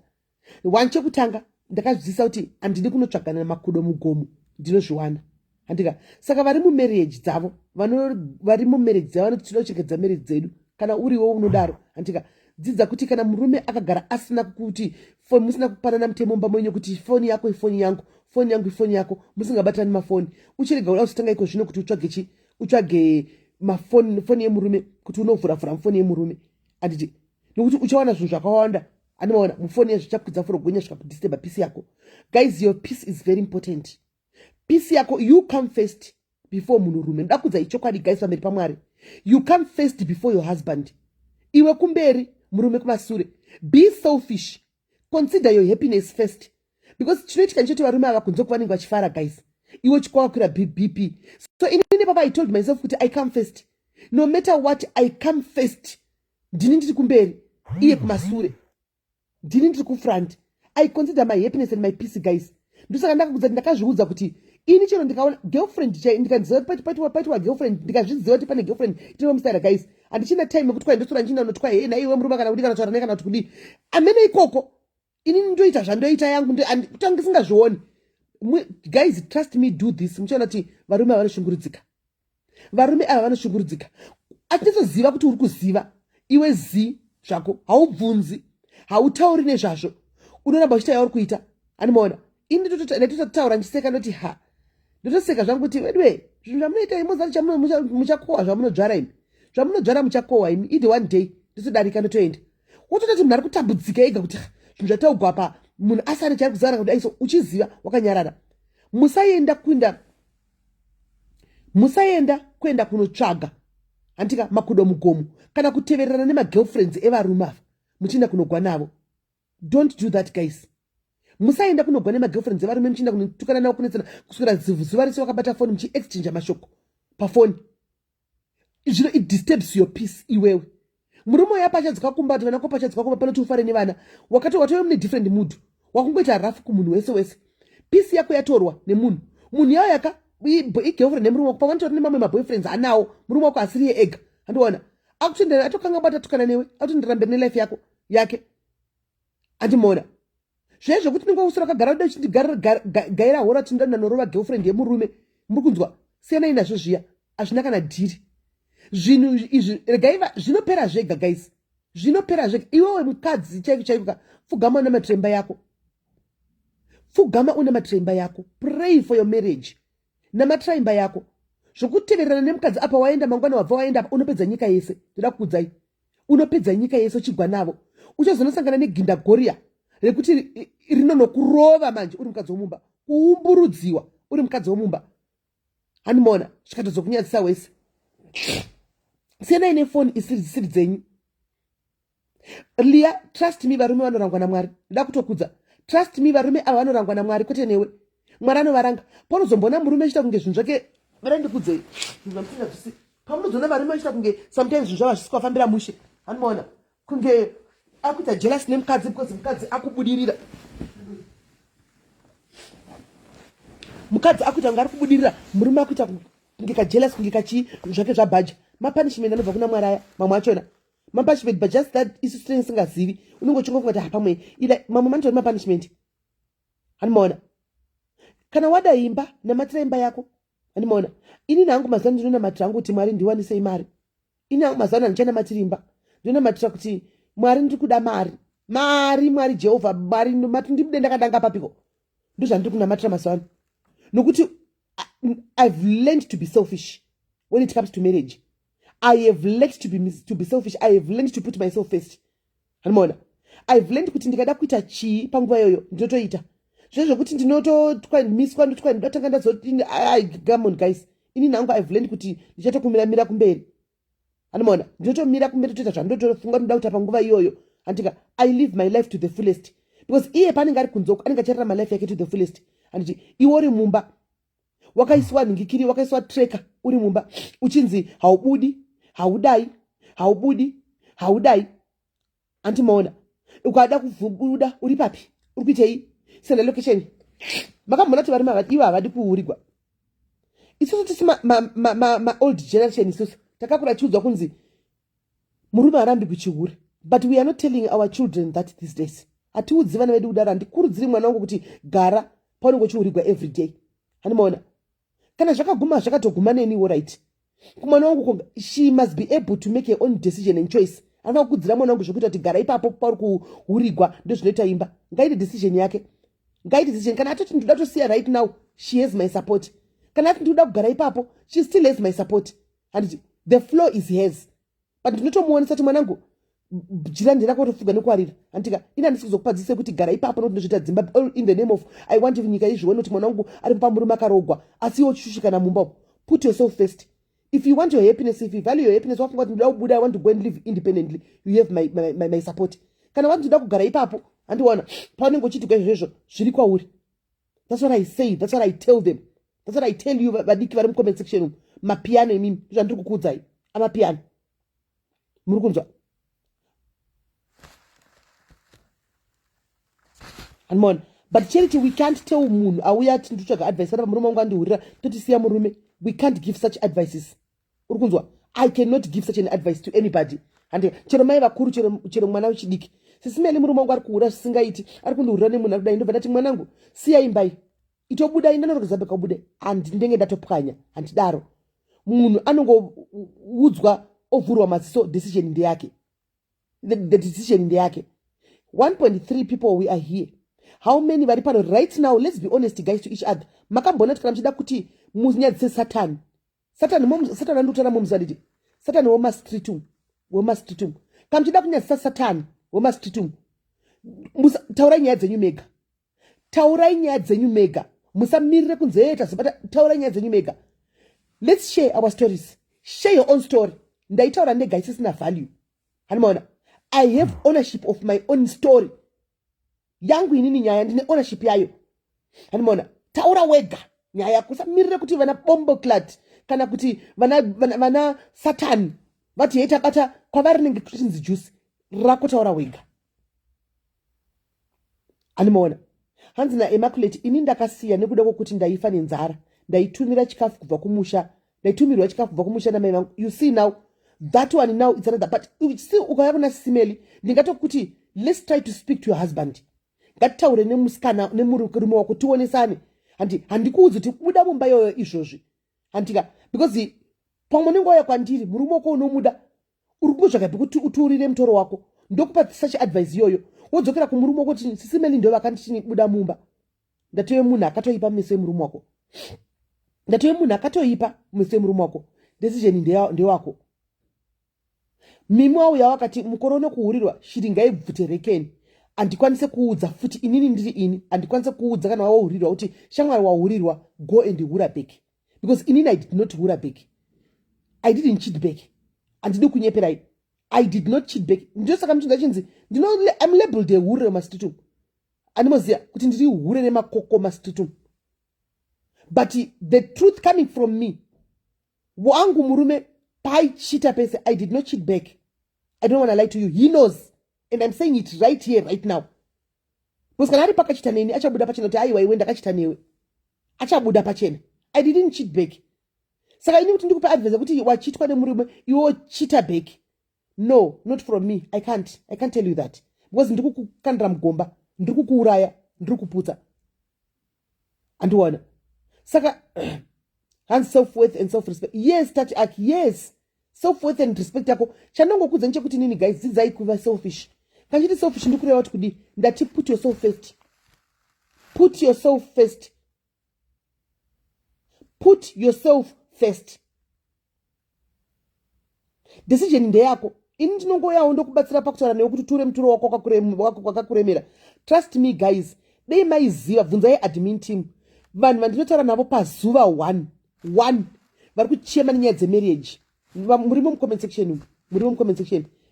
one chekutanga ndakazvidzisa kuti handidi kunotsvagana namakudo mugomo ndinozviwana handika saka vari mumarriage dzavo vari mumarriage dzavo vanoti tinochengedza marriage dzedu kana uriwo unodaro handika dzidza kuti kana murume akagara asina kuti musina kupanana mutemo mumba menyu kuti foni yako ifoni yangu phone yangu ifoni yako musingabatani mafoni uchirega uda kutanga iko zvino kuti utsvage mafoni yemurume kuti unovhura mufoni yemurume anditi nokuti uchawana zvinhu zvakawanda anomaona mufoni zvichakwidza for kugonya zvikakudisturba peace yako. Guys, your peace is very important. Peace yako, you come first before munurume. Ndakudza ichokwadi guys pamberi paMwari. You come first before your husband. Iwe kumberi murume kumasure. Be selfish. Consider your happiness first. Because chinoitika nchoti varume avakunze kuva vanenge vachifara guys. Iwe chikwakwira BP. So inini papa I told myself kuti I come first. No matter what, I come first. Ndini ndiri kumberi. Iye kumasure. Ndini ndiri kufront. I consider my happiness and my peace guys. Ndosaka ndakazviudza kuti ini chero ndikaona girlfriend ndikanziva pati wa girlfriend ndikazviziva kuti pane girlfriend tinomusara guys. Andichina time yekuti kwai ndosora nchina noti kwai na iwe murume kana kuti kana tsvara kana kuti kudi. Amene ikoko ini ndoita zvandoita yangu kuti ndisingazvioni. Guys, trust me, do this. Muchaona kuti varume vanoshungurudzika. Varume ava vanoshungurudzika. Atinoziva kuti uri kuziva. Iwe zi zvako haubvunzi. Hautauri nezvazvo. Unoramba uchita uri kuita. Anomaona. Ini nditotaura ndiseka ndoti ha. Ndotoseka zvangu kuti wedwe zvinhu zvamunoita imozari muchakohwa zvamunodzvara imi. Zvamunodzvara muchakohwa imi. Idi one day ndotodarika ndotoenda. Wotototi munhu ari kutambudzika ega kuti zvinhu zvataugwa apa munhu asari chari kuzara kuti aiso uchiziva wakanyarara. Musaenda kuenda kunotsvaga andika makudo mugomo kana kutevererana nemagirlfriends evarume ava muchienda kunogwa navo. Don't do that guys. Musaenda kunogwa nemagirlfriends evarume muchienda kunotukana navo kunetsana kuswera zuva rese wakabata foni muchiexchange mashoko pafoni. Zvino it disturbs your peace iwewe. Murume uya pachadzika kumbati vana kopachadzika kumba panoti ufare nevana watove mune different mood wakungoita rafu kumunhu wese. Peace yako yatorwa nemunhu yawo yaka igirlfriend nemurume wako pavanotori nemamwe maboyfriends anawo murume wako asiriye ega andiona akutendera atokanga bata tukana newe atondera mberi nelife yako yake andimona zvezvo kuti ndingousura kagara uda uchindigaira hora kuti ndanda norova girlfriend yemurume muri kunzwa siyanai nazvo zviya hazvina kana dhiri. Zvinhu izvi regaiva zvinopera zvega guys. Zvinopera zvega. Iwewe mukadzi chaiko pfugama una matremba yako. Pfugama una matremba yako. Pray for your marriage. Na matremba yako. Zvokuteverana nemukadzi apa waenda mangwana wabva waenda apa unopedza nyika yese. Ndoda kukudzai. Unopedza nyika yese uchigwa navo. Uchazonosangana neginda goria rekuti rinonokurova manje uri mukadzi womumba. Kuumburudziwa uri mukadzi womumba. Hanimona zvikatozokunyadzisa wese. Sienai nefoni isiri dzenyu. Lia, trust me varume vanorangwa naMwari. Ndoda kutokudza. Trust me varume ava vanorangwa naMwari kwete newe. Mwari anovaranga. Paunozombona murume achita kunge zvinhu zvake varandikudzei. Pamunozoona varume achita kunge sometimes zvinhu zvavo zvisiko vafambira mushe. Anomaona kunge akuita jealous nemukadzi because mukadzi akubudirira. Mukadzi akuita kunge ari kubudirira murume akuita kunge kajealous kunge kachi zvake zvabhaja. Mapunishment anobva kuna Mwari aya mamwe achona. Mapunishment but just that isu singazivi. Unongochunga kuti hapamwe ila mamwe manitori mapunishment. Anomaona. Kana wada imba namatira imba yako. Anomaona. Ini nangu mazana ndinona matira angu kuti Mwari ndiwanise mari. Ini nangu mazana ndichana matira imba. Ndinona matira kuti Mwari ndiri kuda mari. Mwari Jehovah Mwari ndimudenda kadanga papiko. Ndozvandiri kunamatira mazana. Nokuti I've learned to be selfish when it comes to marriage. I have learned to be selfish. I have learned to put myself first. Hanimona. I've learned kuti ndikada kuita chi panguva yoyo ndotoita. Zvezvo kuti ndinotokwaniswa ndotokwa ndotanga ndazoti come on guys. Ini nangu I've learned kuti ndichatokumira kumberi. Hanimona. Ndotomira kumberi toita zvandotofunga ndoda kuita panguva iyoyo. Andika I live my life to the fullest. Because iye panenge ari kunzoko anenge acharara my life yake to the fullest. Anditi iwe uri mumba. Wakaiswa ningikiri wakaiswa tracker uri mumba. Uchinzi haubudi. Haudai. Antimaona. Ukada kuvubuda uri papi. Uri kuitei. Senda location. Makamona kuti varume iva havadi kuurigwa. Isusu tisi ma old generation isusu. Takakura chiudzwa kunzi murume harambi kuchiura. But we are not telling our children that these days. Atiudzi vana vedu kudara ndikurudziri mwana wangu kuti gara paunenge uchiurigwa every day. Hanimaona. Kana zvakaguma zvakatoguma neniwo right. Kumwana wangu she must be able to make her own decision and choice. Anokudzira mwana wangu zvokuita kuti gara ipapo pauri kuurigwa ndozvinoita imba. Ngaite decision yake. ngaiti decision kana atoti ndoda kutosiya right now she has my support kana ati ndoda kugara ipapo she still has my support and the floor is hers but ndinotomuonesa kuti mwanangu jira ndirako tofuga nekwarira antika ina ndisizokupadzise kuti gara ipapo nokuti ndozvita dzimba all in the name of I want nyika izvione kuti mwanangu ari pamurume akarogwa asi iwo chishushikana mumba put yourself first. If you want your happiness, if you value your happiness, wafunga kuti ndoda kubuda I want to go and live independently, you have my support. Kana wanti ndoda kugara ipapo andiwana paunenge uchiitika izvozvo zviri kwauri. That's what I say, that's what I tell them, that's what I tell you vadiki vari mucomment section mapiano imimi zvandiri kukuudzai amapiano muri kunzwa. Anmon, but Charity, we can't tell munhu auya ati nditsvaga advice kana murume wangu andihurira totisiya murume. We can't give such advices. Uri kunzwa? I cannot give such an advice to anybody. And chero mai vakuru chero mwana wechidiki. Sisimeli murume wangu ari kuhura zvisingaiti, ari kundihurira nemunhu ari kudai ndobva ndati mwanangu siyai imbai. Itobuda ina ndorokuzambeka ubude and ndenge ndatopwanya handidaro. Munhu anongoudzwa ovhurwa maziso decision ndeyake. The decision ndeyake. 1.3 people we are here. How many vari pano right now? Let's be honest guys to each other. Makambona kuti kana mchida kuti munyadzise Satan. Satan andotara mumzaditi. Satan woma streetum. Kana mchida kunyadzisa Satan woma streetum. Taurai nyaya dzenyu mega. Taurai nyaya dzenyu mega. Musamirire kunzeeta zibata taurai nyaya dzenyu mega. Let's share our stories. Share your own story. Ndaitaura ndega isisina value. Hanimona. I have ownership of my own story. Yangu inini nyaya ndine ownership yayo. Hanimona. Taura wega. Nyaya kusamirire kuti vana bombo clad kana kuti vana Satan vati yeta bata kwavari nenge Christians juice rako taura wega. Hanimona. Hanzi na Immaculate ini ndakasiya nekuda kwokuti ndaifa nenzara. Ndaitumira chikafu kubva kumusha. Ndaitumirwa chikafu kubva kumusha na mai vangu. You see now that one now it's another but still ukaya kuna simeli ndingatokuti let's try to speak to your husband. Ngataure nemusikana nemurume wako tionesane. Handikuudzi kuti buda mumba yoyo izvozvi. Handika because pamwe nenguva kwandiri murume wako unomuda uri kuzvakapi kuti uturire mutoro wako ndokupa such advice yoyo wodzokera kumurume wako kuti sisimeli ndo vakanditi buda mumba. Ndatove munhu akatoipa meso emurume wako. Ndatove munhu akatoipa meso emurume wako. Decision ndewako. Mimi wauya wakati mukore unokuhurirwa shiri ngaibvute rekeni. Andikwanise kuudza futi inini ndiri ini. Andikwanise kuudza kana wahurirwa kuti shamwari wahurirwa go and hura back. Because inini I did not hura back. I didn't cheat back. Andidi kunyeperai. I did not cheat back. Ndosaka mchinda chinzi I'm labeled a hurire mastitutum. Andimoziya kuti ndiri hurire makoko mastitutum. But the truth coming from me. Wangu murume pai cheater pese. I did not cheat back. I don't want to lie to you. He knows. And I'm saying it right here, right now. Because kana ari pakachita neni, achabuda pachena kuti aiwa iwe ndakachita newe. Achabuda pachena. I didn't cheat back. Saka ini kuti ndikupa advice kuti wachitwa nemurume, iwo cheater back. No, not from me. I can't tell you that. Because ndikukukandira mugomba, ndikukuuraya, ndikuputsa. Andiwana. Saka and self-worth and self-respect. Yes, touch act. Yes. Self-worth and respect yako. Chanongokudza nchekuti nini guys, dzidzai kuva selfish. Kanjiti selfish ndikureva kuti kudi ndati put yourself first. Put yourself first. Put yourself first. Decision ndeyako. Ini ndinongoyawo ndokubatsira pakutaura newe kuti ture mutoro wako wakakuremera. Trust me guys. Dei maiziva bvunzai admin team. Vanhu vandinotaura navo pazuva 1 vari kuchema nenyaya dzemarriage. Muri mucomment section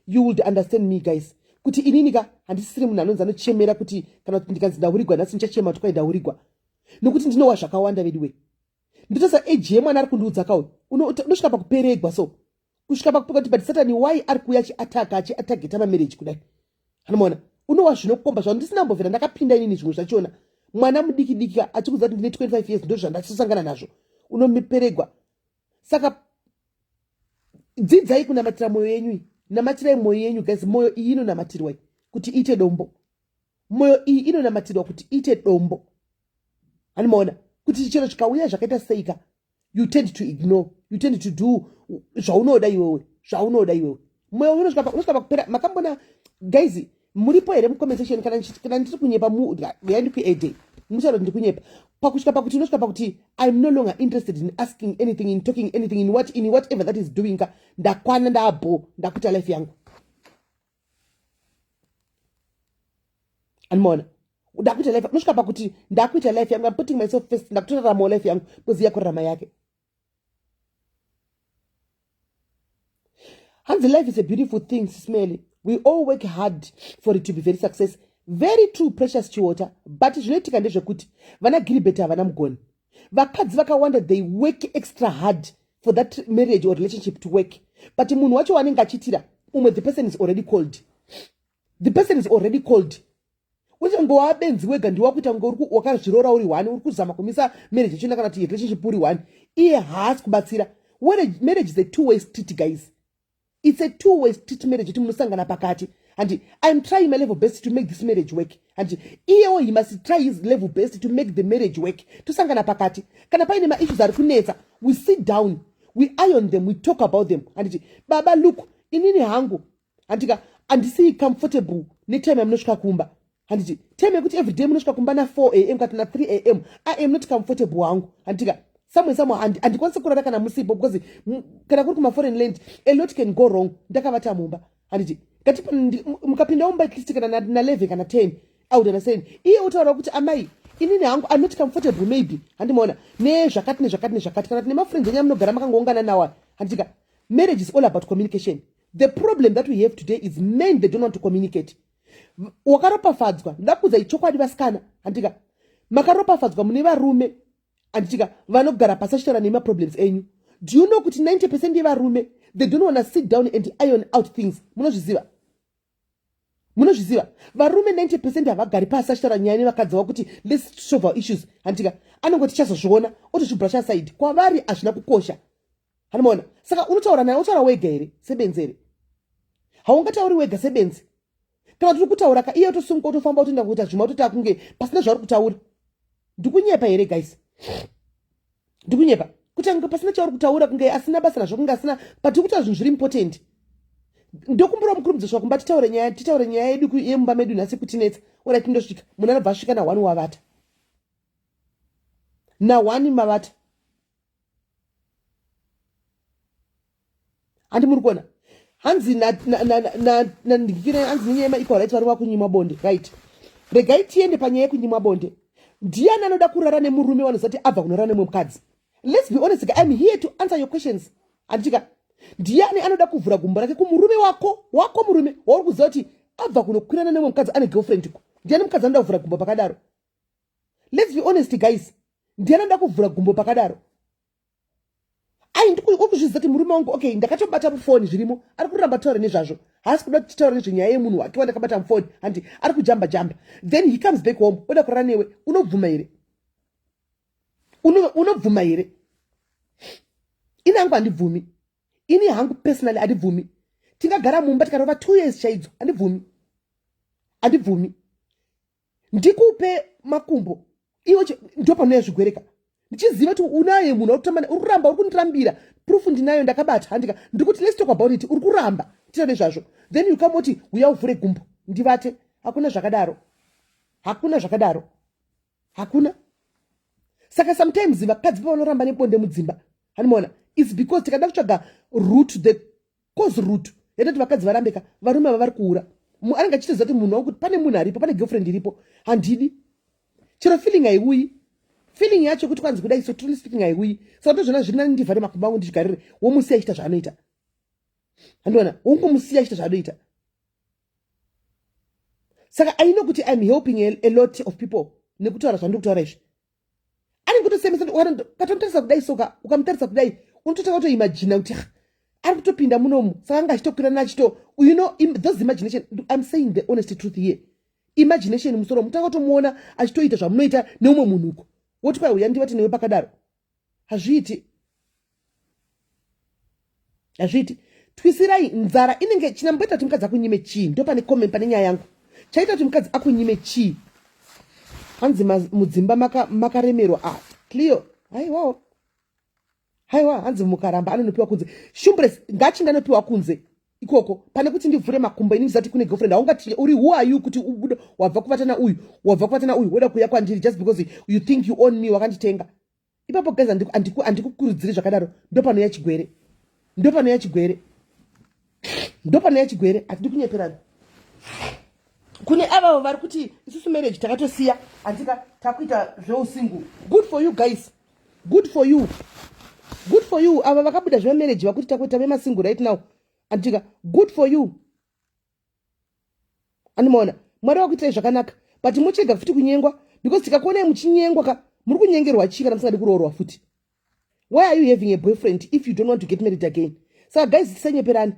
you will understand me guys kuti ininika handisiri munhu anonzi anochemera kuti kana kuti ndikanzi ndahurigwa nhasi ndichachema kuti kwai ndahurigwa nokuti ndinowa zvakawanda vediwe nditosa age yemwana ari kundiudza kauyo unosvika pakuperegwa so kusvika pakupuka kuti but Satan why ari kuuya achiatageta mamarriage kudai anomaona unowa zvinokomba zvavo ndisina mbovhera ndakapinda inini zvimwe zvachiona mwana mudiki achikudza kuti ndine 25 years ndo zvandachosangana nazvo unoperegwa saka dzidzai kunamatira mwoyo yenyu. Namatirai mwoyo yenyu guys. Mwoyo iyi inonamatirwa kuti ite dombo. Mwoyo iyi inonamatirwa kuti ite dombo. Animaona kuti chero chikauya zvakaita seika you tend to ignore. You tend to do zvaunoda iwewe. Mwoyo unosvika pakupera. Makambona guys muripo here mucomment section kana ndiri kunyepa yandi kuede. mucharo ndikunyepa pakusvika pakuti unosvika pakuti I'm no longer interested in asking anything, in talking anything, in whatever that is doing. Ndakwana ndabo ndakuita life yangu. Anmona ndakuita life unosvika pakuti ndakuita life yangu. I'm putting myself first. Ndakutorarama life yangu because yakorarama yake. And the life is a beautiful thing, Smelly. We all work hard for it to be very success. Very true, precious chiwater. But zvinoitika ndezvekuti vana Gilbert havana mugoni. Vakadzi vakawanda, they work extra hard for that marriage or relationship to work. But munhu wacho wanenge achitira, the person is already cold. The person is already cold. Uchangowa benzi wega ndiwakuita ngo wakazvirora uri one, uri kuzama kumisa marriage ichina kana kuti relationship uri one. Iye haasi kubatsira. Marriage is a two-way street, guys. It's a two-way street marriage. And I'm trying my level best to make this marriage work. And he must try his level best to make the marriage work. To sangana pakati. Kana paine ma issues are kuneza. We sit down, we iron them, we talk about them. And Baba, look, inini hangu. And see comfortable. Ne time I'm not kumba. And tell me every day I'm not kumba na 4 a.m. katana 3 a.m. I am not comfortable hangu. And somewhere and kwanza kuna kana musibo because kana kuri kuma foreign land a lot can go wrong ndakavata mumba and kati mukapinda umba at least kana na 11 kana 10 out and saying iye utaura kuti amai inini hangu I'm not comfortable maybe andimona ne zvakati kana nema friends nyama munogara makangongana nawa andika marriage is all about communication. The problem that we have today is men, they don't want to communicate. Wakaropafadzwa ndakuza ichokwadi vasikana andika makaropafadzwa mune varume andika vanogara pasashitara nema problems enyu. Do you know kuti 90% yevarume they don't want to sit down and iron out things? Munozviziva varume 90% havagari pasashitara nyaya nevakadzi vavo kuti let's solve our issues andika anongoti chazozviona otozvibhurasha side kwavari hazvina kukosha. Hanimona saka unotaura naye utaura wega here sebenzi here haungatauri wega sebenzi kana turi kutaura ka iye otosunga otofamba utoenda kuita zvima ototi akunge pasina zvauri kutaura. Ndikunyepa here guys, ndikunyepa kuti anga pasina chauri kutaura kunge asina basa nazvo kunge asina but kutaura zvinhu zviri important. Ndokumbura mukurudziswa kumba titaure nyaya yedu yemumba medu nhasi kutinetsa ora tindosvika munhu anobva asvika na 1 wavata na 1 mavata handi muri kuona hanzi ndikire hanzi nyaya yema-equal rights vari vakunyimwa bonde right. Regai tiende panyaya yekunyimwa bonde. Ndiani anoda kurara nemurume wanozati abva kunorara nemukadzi? Let's be honest, I'm here to answer your questions. Andika ndiani anoda kuvhura gumbo rake kumurume wako murume wauri kuziva kuti abva kunokwirana nemukadzi ane girlfriend ko? Ndiani mukadzi anoda kuvhura gumbo pakadaro? Let's be honest guys, ndiani anoda kuvhura gumbo pakadaro? Ndikuzviziva kuti murume wangu okay ndakatobata mufoni zvirimo ari kuramba taura nezvazvo haasi kuda kuti taura nezvenyaya yemunhu wake wandakabata mufoni andi ari kujamba then he comes back home oda kurara newe unobvuma here? Unobvuma here? Ini hangu handibvumi. Ini hangu personally handibvumi. Tingagara mumba tikarova 2 years chaidzo handibvumi. Ndikupe makumbo iwe ndopanoya zvigwereka ndichiziva kuti unaye munhu uri kuramba uri kundirambira proof ndinayo ndakabata handika ndikuti let's talk about it uri kuramba tita nezvazvo then you come uti uya uvhure gumbo ndivate. Hakuna zvakadaro hakuna. Saka sometimes vakadzi pavanoramba nebonde mudzimba hanimona it's because tikada kutsvaga root the cause root yatoti vakadzi varambeka varume vavari kuura anenge achitoziva kuti munhu wangu kuti pane munhu aripo pane girlfriend iripo handidi chero feeling haiuyi feeling yacho kuti kwanzi kudai so truly speaking haiuyi saka ndozvona zviri nani ndivhare makumbo angu ndichigarire womusiya achita zvaanoita handiona wongomusiya achita zvaanoita. Saka I know kuti I'm helping a lot of people nekutaura zvandiri kutaura izvi ani kutosemesa katomutarisa kudai soka ukamutarisa kudai unototanga kutoimagina kuti ari kutopinda munomu saka anga achitokwirana achito you know those imagination. I'm saying the honest truth here. Imagination musoro mutanga kutomuona achitoita zvamunoita neumwe munhuko woti kwai uya ndivati newe pakadaro hazviiti. Twisirai nzara inenge chinamboita kuti mukadzi akunyime chii ndo pane comment pane nyaya yangu chaita kuti mukadzi akunyime chii hanzi mudzimba makaremerwa clear haiwa hanzi mukaramba anonopiwa kunze shumbres ngachinga anopiwa kunze ikoko pane kuti ndivhure makumbo ini ndisati kune girlfriend haungati uri who are you kuti wabva kuvatana uyu woda kuuya kwandiri just because you think you own me wakanditenga ipapo guys andikukurudziri zvakadaro ndopano chigwere hatidi kunyeperana kune ava vari kuti isusu marriage takatosiya andika takuita zveusingu. Good for you guys, good for you ava vakabuda zvemarriage vakuti takuita vemasingu right now andika good for you. Animaona mwari wakuitai zvakanaka but muchega futi kunyengwa because tikakuonai muchinyengwa muri kunyengerwa chii kana musingadi kuroorwa futi. Why are you having a boyfriend if you don't want to get married again? So guys tisanyeperani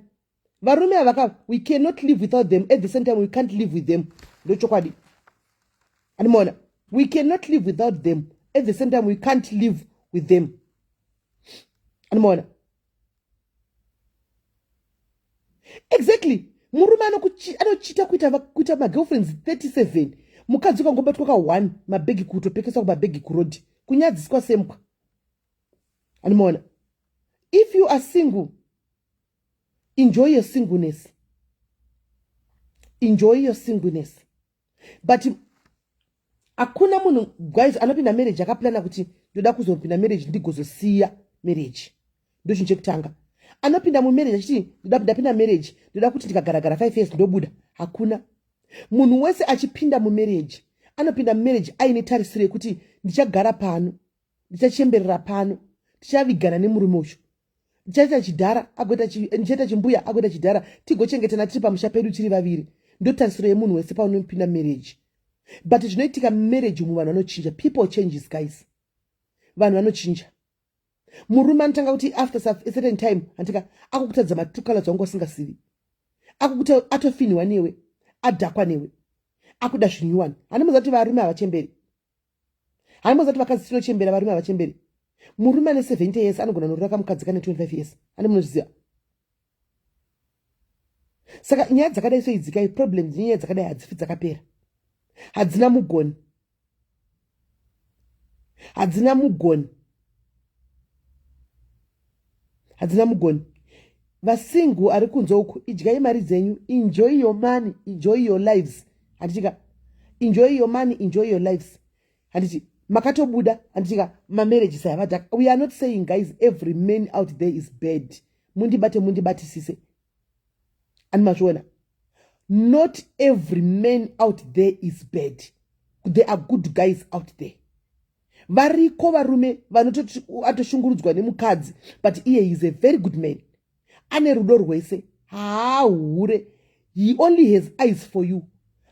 varume avaka we cannot live without them at the same time we can't live with them. Ndochokwadi animaona we cannot live without them at the same time we can't live with them. Animaona exactly murume anochita kuita magirlfriends 37 mukadzi ukangobatwa ka1 mabhegi kutopekesa kumabhegi kurodi kunyadziswa semkwa. Animaona if you are single enjoy your singleness but hakuna munhu guys anopinda marriage akaplana kuti ndoda kuzopinda marriage ndigozosiya marriage. Ndo chinhu chekutanga anopinda mumarriage achiti ndapinda marriage ndoda kuti ndikagaragara 5 years ndobuda. Hakuna munhu wese achipinda mumarriage anopinda mumarriage aine tarisiro yekuti ndichagara pano, ndichachemberera pano, tichavigana nemurume uyu, ndichaita chidhara ndichaita chimbuya agoita chidhara, tigochengetana tiri pamusha pedu tiri vaviri. Ndo tarisiro yemunhu wese paunopinda marriage. But zvinoitika marriage umu vanhu vanochinja. People changes guys, vanhu vanochinja. Murume anotanga kuti after a certain time antika akukutadza matukala dzangu asingasivi, akukuta atofinwa newe, adhakwa newe, akuda zvinyuwani. Hanimoza kuti varume havachemberi, hanimoza kuti vakadzi tinochembera, varume havachemberi. Murume ane 70 years anogona norora mukadzi kane 25 years. Ani munozviziva. Saka nyaya dzakadai soidzi kai problems nyaya dzakadai hadzifi dzakapera. Hadzina mugoni. Vasingu ari kunze uku idyai mari dzenyu, enjoy your money, enjoy your lives. Handitika enjoy your money, enjoy your lives. Handiti makatobuda handitika marriage sayavadhaka. We are not saying guys every man out there is bad. Mundibatisise. And mazvona not every man out there is bad. There are good guys out there. Variko varume vanototi atoshungurudzwa nemukadzi but iye is a very good man. Ane rudo rwese, hahure. He only has eyes for you.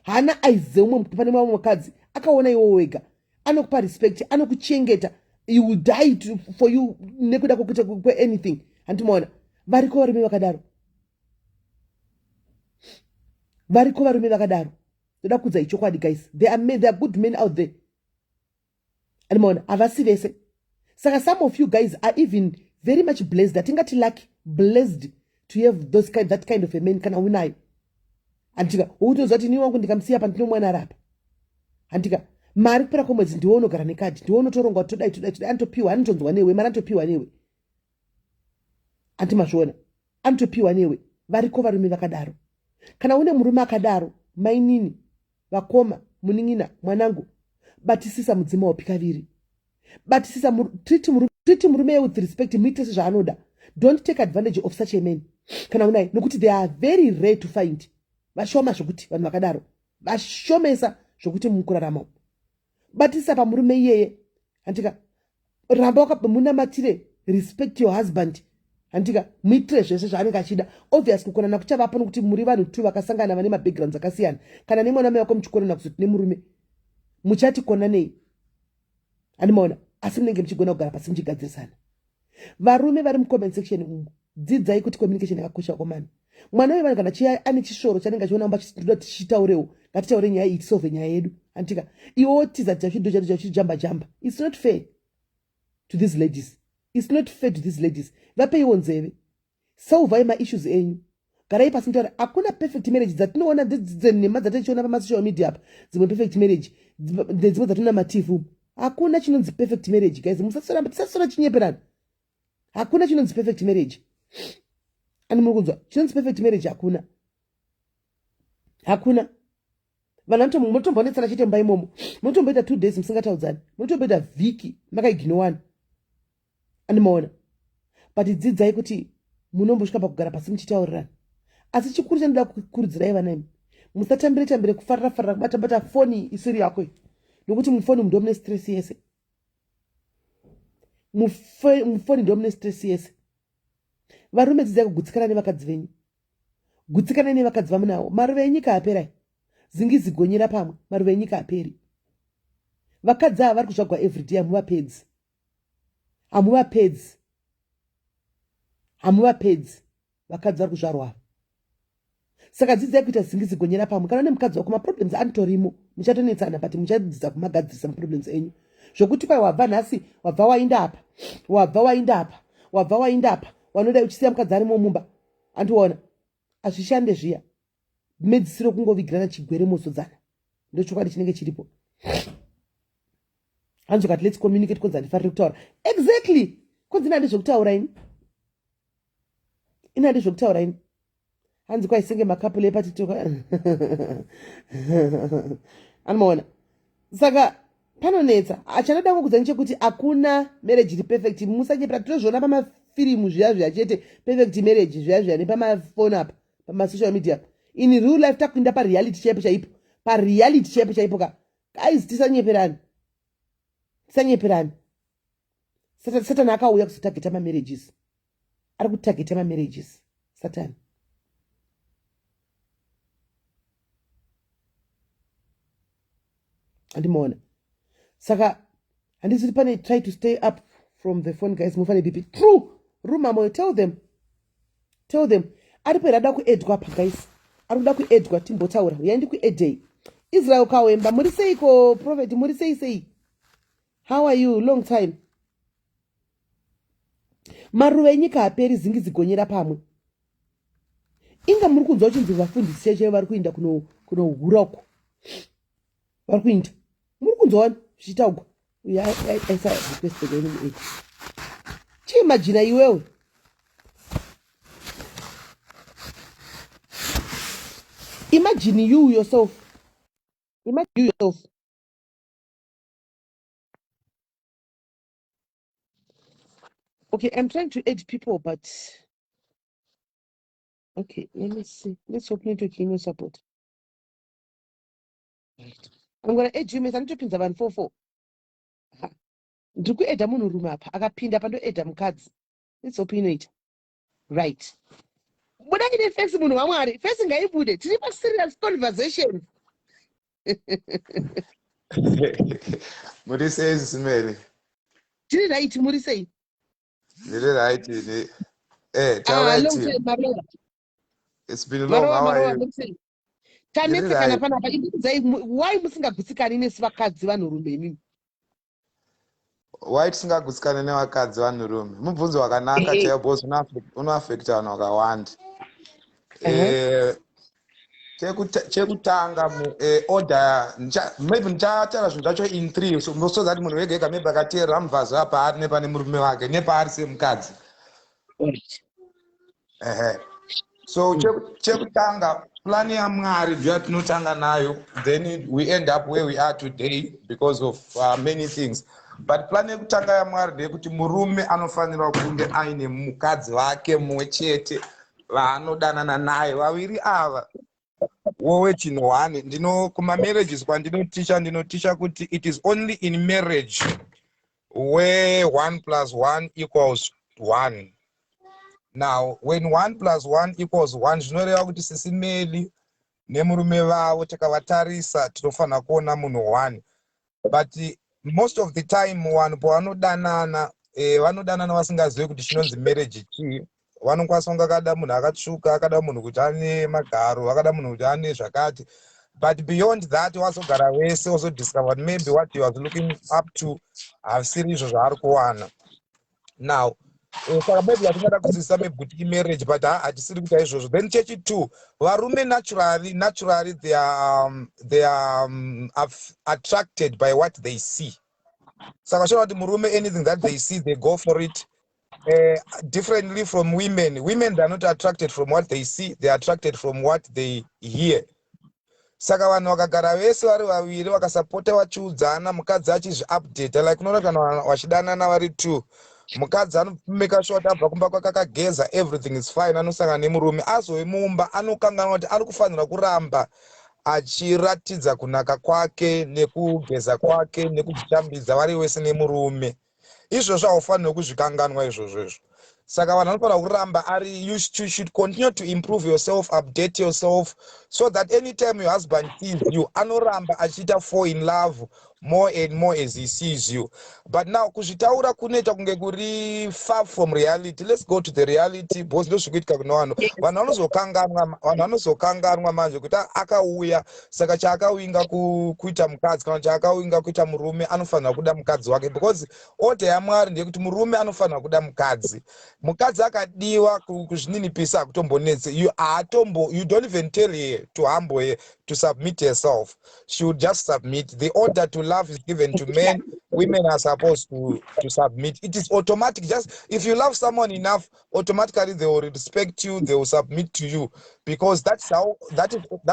Hana eyes zeumwe pane mamwe mukadzi akaona iwe wega. Anokupa respect, anokuchengeta. He will die for you nekuda kwokuita anything. Handimaona variko varume vakadaro. Variko varume vakadaro. Toda kudza ichokwadi guys. There are good men out there. Animaona havasi vese. Saka some of you guys are even very much blessed. Atingati lucky, blessed to have that kind of a man kana unayo. Antika utoza kuti ni wangu ndikamsiya pa ndinomwana rapa. Antika mari kupera kwemwedzi ndiwo unogara nekadi, ndiwo unotoronga kuti todai anotopiwa, anotonzwa newe, mari anotopiwa newe. Antimazviona anotopiwa newe. Variko varume vakadaro. Kana une murume akadaro, mainini, vakoma, munin'ina, mwanangu, batisisa mudzima wapikaviri. Batisisa treat murume with respect, muite sezvaanoda. Don't take advantage of such a man. Kana unai nokuti they are very rare to find. Vashoma zvokuti vanhu vakadaro. Vashomesa zvokuti mukurarama. Batisisa pamurume iyeye. Antika ramba wakamunamatire, respect your husband. Antika muitire zvese zvaanenge achida. Obviously kukonana kuchavapo nokuti muri vanhu tu vakasangana vane mabackgrounds akasiyana. Kana nemwana mai wako muchikonana kuzoti nemurume muchati konanei. Animaona asi munenge muchigona kugara pasi muchigadzirisana. Varume vari mucomment section umu dzidzai kuti communication yakakosha kwamani. Mwana wevanhu kana chiya ane chishoro chanenge achiona amba chitoda tichitaurewo, ngatitaure nyaya iyi tisolve nyaya yedu. Antika iwo tiza chachido chadu chachijamba. It's not fair to these ladies. It's not fair to these ladies. Vapeiwo nzeve. Solve my issues enyu. Garai pasi mtaura hakuna perfect marriage dzatinoona nema dzatichiona pa social media apa. Dzimwe perfect marriage dzimwe dzatinoona mativu. Hakuna chinonzi perfect marriage guys. Musasora chinyeperana. Hakuna chinonzi perfect marriage. ani muri kunzwa chinonzi perfect marriage hakuna vanhu munotombonetsana chete mumba imomo, munotomboita 2 days musingataudzani, munotomboita vhiki makaiginowana, animaona. But dzidzai kuti munombosvika pakugara pasi muchitaurirana. Asi chikuru chandoda kukurudzirai vana imi, musatambire kufarira kubata foni isiri yako, nokuti mufoni ndo mune stress yese. Mufoni ndo mune stress yese. Varume dzidzai kugutsikana nevakadzi venyu, gutsikana nevakadzi vamunawo. Maruva enyika apera, zingizigonyera pamwe, maruva enyika aperi. Vakadzi ava vari kuzvagwa everyday, hamuvapedzi. Vakadzi vari kuzvarwa. Saka dzidzai kuita zingizigonyera pamwe. Kana nemukadzi wako maproblems anotorimo, muchatonetsana, but muchadzidza kumagadzirisa maproblems enyu. Zvokuti kwai wabva nhasi, wabva wainda apa, wanoda uchisiya mukadzi arimo mumba, andiona azvishande zviya. Medzisiro kungovigirana chigwere mosodzana, ndochokwadi chinenge chiripo. Hanzo kati let's communicate konzi handifariri kutaura. Exactly. Konzi ina ndezvokutaura ini. Hanzi kwai senge makapule epatitoka. Anomaona. Saka panonetsa. Achanoda kukudzani chekuti hakuna marriage iri perfect. Musanyepera tinozviona pamafirimu zviya chete perfect marriage zviya nepamafoni apa, pamasocial media. In real life takuinda pareality chaipo chaipo ka. Guys, tisanyeperani. Satan akauya kuzotageta marriages. Ari kutageta marriages. Satan. Andimaona. Saka handizuri pane try to stay up from the phone, guys. Mufane bipi. True. Rumamo, tell them. Ari perada kuedwa apa, guys. Ari kuda kuedwa timbotaura. Yaindi kuedei. Israel Kawemba, muri seiko prophet, muri sei. How are you? Long time. Maruva enyika aperi, zingizigonyera pamwe. Inga muri kunzwa uchinzi vafundisi cheche vari kuinda kunohura uko. Vari kuinda. Muri kunzwa zvichitaugwa. Aisa request again. Chiimagine iwewe. Imagine you yourself. Okay, I'm trying to add people, but okay, let me see. Let's open it to Kino support. Right. I'm gonna add you, Miss Antopinza van 44. Ndiri kuedha munhurume apa akapinda pandoedha mukadzi. Let's open it. Right. Budai nefesi munhu wamwari. Fesi ngaibude. Tiri pa serious conversation. Muri SIS MELLY. Tiri right, muri sei? Ndiri right ini. Long time, Maroa. It's been long. How are you? Tanetsekana panapa. Why musingagutsikani nesu vakadzi vanhurume inini? Why tisingagutsikani nevakadzi vanhurume? Mubvunzo wakanaka chaiwo boss, unoaffecta vanhu vakawanda. Chekutanga order maybe ndichataura zvinhu zvacho in 3 so that munhu wega ega maybe akateerera mubvazo apa ari nepane murume wake nepaari semukadzi. So chekutanga plan yaMwari yatinotanga nayo, then we end up where we are today because of many things. But plan yekutanga yaMwari ndeyekuti murume anofanira kunge aine mukadzi wake mumwe chete vaanodanana naye vaviri ava. Wowe chinowane ndino kuma marriages kwandinoticha kuti it is only in marriage where 1 + 1 = 1. Now when 1 + 1 = 1 zvinoreva kuti SIS MELLY nemurume vavo takavatarisa tinofanira kuona munhu 1. But most of the time vanhu pavanodanana vanodanana vasingazivi kuti chinonzi marriage chii. Vanokwanisa kunge akada munhu akatsvuka, akada munhu kuti ane magaro, akada munhu kuti ane zvakati. But beyond that wazogara wese also discovered maybe what he was looking up to havisiri izvo zvaari kuwana. Now saka maybe vatingada kuzivisisa maybe kuti marriage but hatisiri kuita izvozvo. Then chechi2, varume naturally they are attracted by what they see. Saka shona kuti murume anything that they see they go for it. differently from women. Women, they are not attracted from what they see, they are attracted from what they hear. Saka vanhu vakagara vese vari vaviri vakasapota vachiudzana, mukadzi achizviupdata, like unoona kana vachidanana vari two, mukadzi anomeka sure kuti abva kumba kwake akageza, everything is fine, anosangana nemurume, azove mumba anokanganwa kuti ari kufanira kuramba achiratidza kunaka kwake nekugeza kwake nekuzvishambidza vari wese nemurume. Izvozvo haufaniri kuzvikanganwa izvozvo izvo. Saka vanhu vanofanira kuramba ari, you should continue to improve yourself, update yourself, so that anytime your husband sees you, anoramba achiita fall in love more and more as he sees you. But now kuzvitaura kunoita kunge kuri far from reality. Let's go to the reality, because ndozvikuitika kuno vanhu. Vanhu vanozokanganwa manje kuti akauya, saka chaakawinga kuita mukadzi kana chaakawinga kuita murume anofanira kuda mukadzi wake, because order yaMwari ndeyekuti murume anofanira kuda mukadzi. Mukadzi akadiwa kuzvininipisa akutombonetse. You don't even tell her to humble her, to submit herself. She would just submit. The order to love is given to men. Women are supposed to submit. It is automatic. Just if you love someone enough, automatically they will respect you, they will submit to you, because that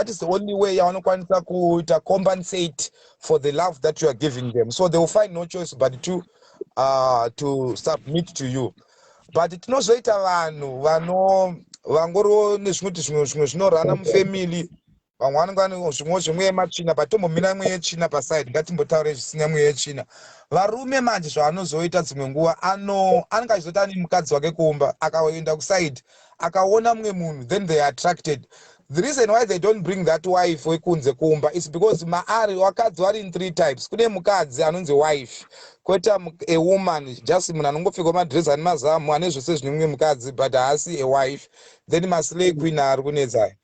is the only way you want to compensate for the love that you are giving them. So they will find no choice but to submit to you. But tinozoita vanhu vangoro nezvimwe zvinorana mufamily, vamwe vanenge vane zvimwe yematsvina, but tombomira mwe yetsvina paside, ngatimbotaure zvisina mwe yetsvina. Varume manje zvaanozoita dzimwe nguva anenge achizoti ane mukadzi wake kuumba, akaenda kuside akaona mumwe munhu, then they are attracted. The reason why they don't bring that wife wekunze kumba is because vakadzi vari in three types. Kune mukadzi anonzi wife, koita a woman, just munhu anongopfeka madress ane mazamu ane zvose zvine mukadzi, but haasi a wife. Then maslay queen ari kunetsaya.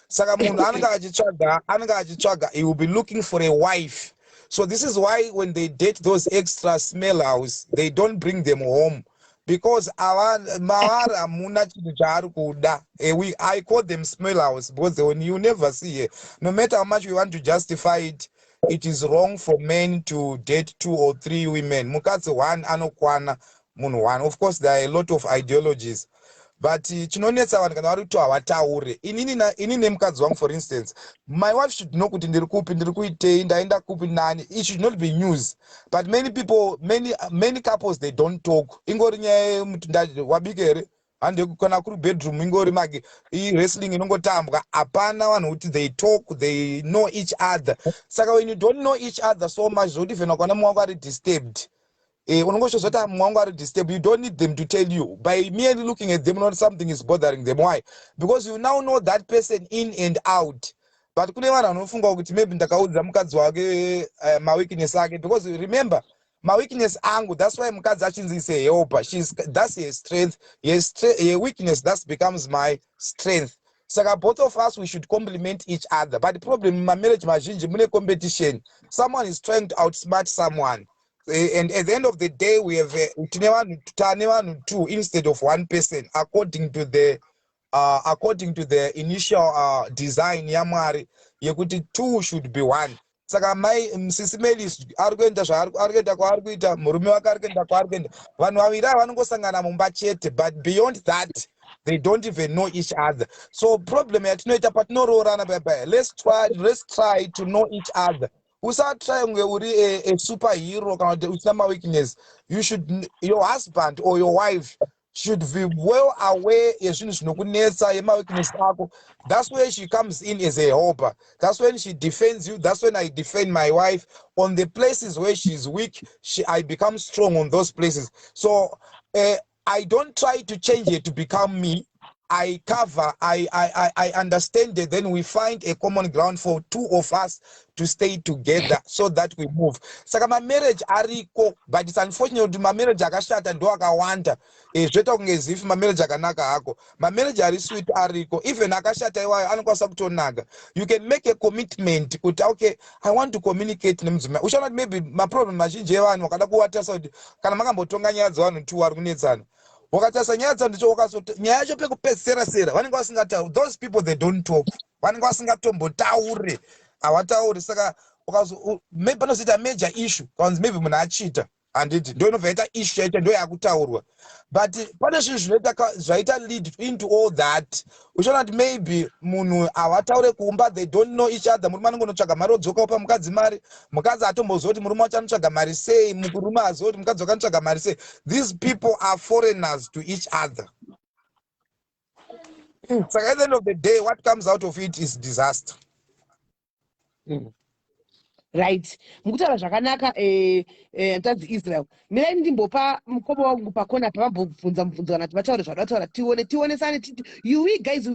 Saka munhu anenge achitsvaga, he will be looking for a wife. So this is why when they date those extra smell house, they don't bring them home, because mavari hamuna chinhu chaari kuda. I call them smell house because you never see it. No matter how much we want to justify it, it is wrong for men to date 2 or 3 women. Mukadzi one anokwana munhu one. Of course there are a lot of ideologies, but chinonetsa vanhu kana vari kuti havataure. Ini nemukadzi wangu, for instance, my wife should know kuti ndiri kupi, ndiri kuitei, ndaenda kupi nani. It should not be news. But many couples, they don't talk. Ingori nyaya yemuti wabika here, hande kana kuri bedroom, ingori mage wrestling inongotambwa, hapana vanhu kuti they talk, they know each other. Saka when you don't know each other so much, zvoti vhena kana mumwe wako ari disturbed, unongozvozoti mumwe are disturbed, you don't need them to tell you. By merely looking at them, not something is bothering them. Why? Because you now know that person in and out. But kune vanhu vanofunga kuti maybe ndakaudza mukadzi wake maweakness ake, because remember, maweakness angu, that's why mukadzi achinzi is a helper. That's her strength. Her weakness, that becomes my strength. Saka both of us, we should complement each other. But the problem in my marriage mazhinji mune competition. Someone is trying to outsmart someone. And at the end of the day, we have two instead of one person, according to the initial design yamwari yekuti 2 should be 1. Saka SIS MELLY ari kuenda zvaari kwaari kuita, murume wake ari kuenda kwaari kuenda, vanhu vaviri ava vanongosangana mumba chete, but beyond that they don't even know each other. So problem yatinoita patinoroorana, let's try to know each other. Usatry kunge uri a superhero kana kuti usina maweakness. Your husband or your wife should be well aware yezvinhu zvinokunetsa, yemaweakness ako. That's where she comes in as a helper. That's when she defends you. That's when I defend my wife. On the places where she's weak, I become strong on those places. So I don't try to change her to become me. I understand it, then we find a common ground for 2 of us to stay together so that we move. Saka my marriage ariko, but it's unfortunate that my marriage akashata ndo akawanda. Zvoita kunge as if my marriage akanaka hako. My marriage ari sweet ariko. Even akashata iwayo anokwanisa kutonaka. You can make a commitment kuti okay, I want to communicate nemudzimai. Ushaona maybe my problem mazhinji evanhu vakada kuwatasa kuti kana makambotonga nyaya dzevanhu 2 vari kunetsana. Wakatasa nyaya dzandicho wakazoti nyaya yacho pekupedzisira sera vanenge vasingatauri. Those people, they don't talk. Vanenge vasingatombotaure, havatauri. Saka maybe panozoita major issue kanzi maybe munhu achita, handiti ndo inobva issue yacho ndo yakutaurwa. But pane zvinhu zvaita lead into all that. Uchiona kuti maybe munhu havataure kumba, they don't know each other. Murume anongonotsvaga mari odzoka opa mukadzi mari, mukadzi atomboziva kuti murume wacho anotsvaga mari sei, murume haziva kuti mukadzi wake anotsvaga mari sei. These people are foreigners to each other. So at the end of the day, what comes out of it is disaster. Right. Mukutaura zvakanaka mutadzi Israel. Mirai ndimbopa mukoma wangu pakona pavambobvunza kana kuti vataure zvavataura tionesane you guys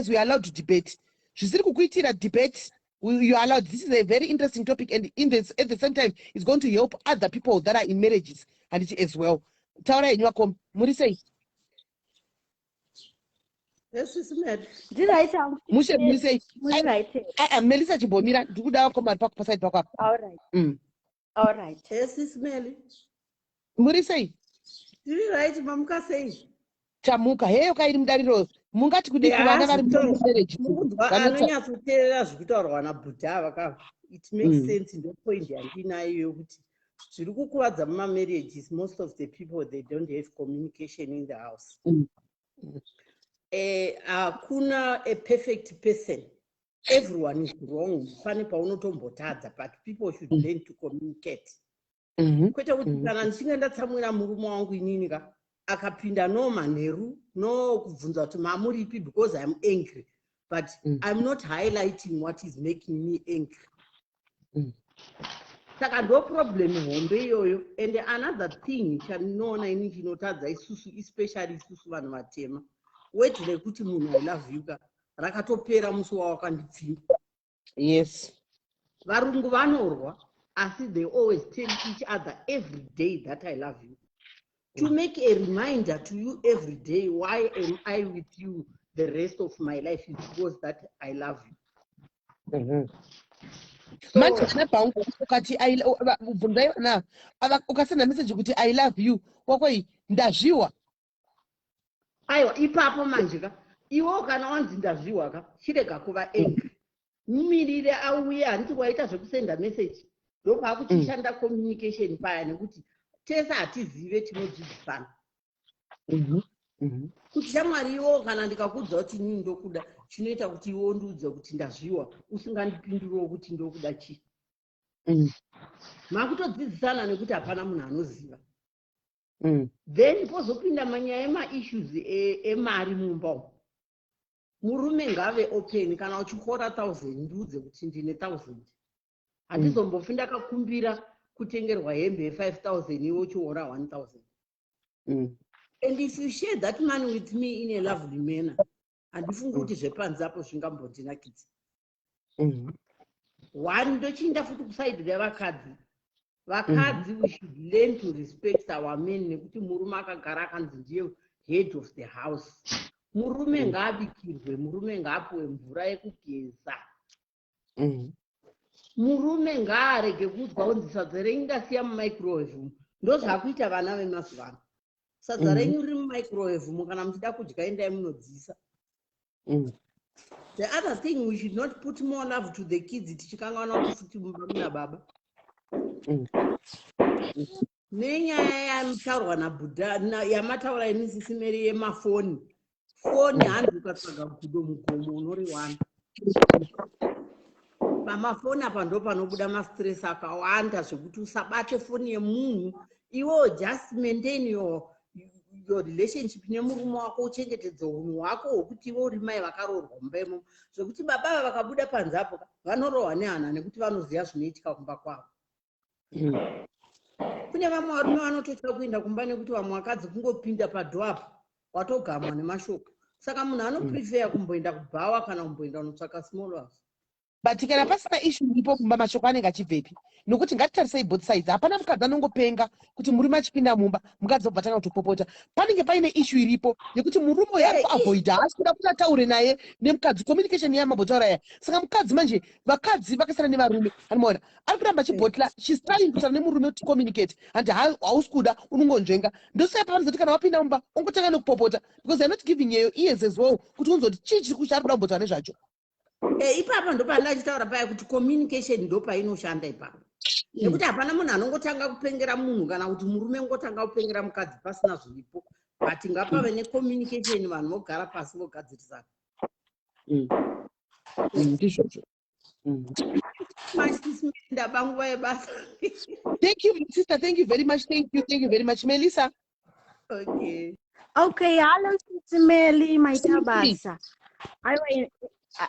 we are allowed to debate. Zvisiri kukuitira debate. You are allowed. This is a very interesting topic, and at the same time, it's going to help other people that are in marriages and it as well. Taura inywa muri sei? Yes, it's mad. Did I sound? Mushe muri sei? Right. Melissa Chibomira, ndikuda koma pako paside pako. All right. All right. Yes, it's Melly. Muri sei? Did right, mamuka sei? Chamuka heyo kairi mudariro. Mungati kudi kuvana vari mumarriage. Anonyatsoteerera zvekutaurwa naBudha vaka. It makes sense. Ndo point yandinayo yokuti zviri kukuvadza mumarriages, most of the people they don't have communication in the house. Hakuna a perfect person. Everyone is wrong. Pane paunotombotadza, but people should learn to communicate. Kwete kuti kana ndichinge ndatsamwira murume wangu inini ka akapinda no manheru no kubvunza kuti mamuripi because I'm angry, but I'm not highlighting what is making me angry. Saka ndo problem hombe iyoyo. And another thing chandinoona ini chinotadza isusu, especially isusu vanhu vatema, weti rekuti munhu I love you ka rakatopera musi wawakandipfima. Yes. Varungu vanorwa, asi they always tell each other every day that I love you. To make a reminder to you every day, why am I with you the rest of my life, is because that I love you. Manje nabangu ukati ubvunzai na ukasenda message kuti I love you kwakwai ndazviwa. Aiwa ipapo manje ka iwo kana wanzi ndazviwa ka chirega kuva angry. Mumirire auye handiti waita zvekusenda message. Ndopa kuchishanda communication paya nekuti tese hatizive tinodzidzisana. Kuti shamwari iwo kana ndikakudza kuti inini ndokuda chinoita kuti iwo ndiudze kuti ndazviwa usingandipinduriwo kuti ndokuda chi. Makutodzidzisana nekuti hapana munhu anoziva. Then pozopinda manyaya ema-issues emari mumba umu. Murume ngave open kana uchikora 1000 ndiudze kuti ndine 1000. Handizombofi ndakakumbira kutengerwa hembe ye5000 iwo chiora 1000. And if you share that money with me in a lovely manner, handifungi kuti zvepanze apo zvingambondinakidza. One ndochinda futi kusaidi revakadzi. Vakadzi, we should learn to respect our men nekuti murume akagara akanzi ndiye head of the house. Murume ngaabikirwe, murume ngaapuwe mvura yekugeza. Murume ngaarege kudzwa kunzi sadza renyu ndasiya mumicrowave. Ndozvakuita vana vemazuva ano. Sadza renyu riri mumicrowave kana muchida kudya endai munodzisa. The other thing, we should not put more love to the kids tichikanganwa kuti futi muna baba. Nenyaya yamutaurwa naBudha yamataura imisisi Mary yemafoni. Foni handi ukatsvaga gudo mugomo unoriwana. Pamafoni apa ndo panobuda mastress akawanda zvekuti usabate foni yemunhu. Iwo just maintain your relationship nemurume wako, uchengetedze unhu hwako hwokuti iwo uri mai vakaroorwa mumba imomo. Zvekuti baba vakabuda panze apo vanorohwa nehana nekuti vanoziva zvinoitika kumba kwavo. Kune vamwe varume vanototya kuenda kumba nekuti vamwe vakadzi kungopinda padhoo apo watogamwa nemashoko. Saka munhu anoprefer kumboenda kubhawa kana kumboenda kunotsvaka small house. But kana pasina issue iripo kumba mashoko anenge achibvepi. Nokuti ngatitarisei both sides. Hapana mukadzi anongopenga kuti murume achipinda mumba mukadzi obva atanga kutopopota. Panenge paine issue iripo yekuti murume uyu ari kuavoida, haasi kuda kuti ataure naye nemukadzi, communication yamabhotaura yaya. Saka mukadzi manje, vakadzi vakasiyana nevarume, anomaona ari kuramba achibhotla, she's trying kutaura nemurume kuti communicate, and hausi kuda unongonzvenga. Ndosaya pavanozoti kana wapinda mumba ongotanga nekupopota, because they're not giving you ears as well kuti unzoti chii chiri kuda kubhotaura nezvacho. Ipapo ndo pandachitaura paya kuti communication ndo painoshanda ipapo. nekuti hapana munhu anongotanga kupengera munhu kana kuti murume ngotanga kupengera mukadzi pasina zviripo, but ngapave necommunication, vanhu vogara pasi vogadzirisana. Ndizvozvo. Ndaba nguva yebasa. Thank you, sister. Thank you very much. Thank you very much, Melissa. Okay. Okay, hello, SIS MELLY, maitabasa.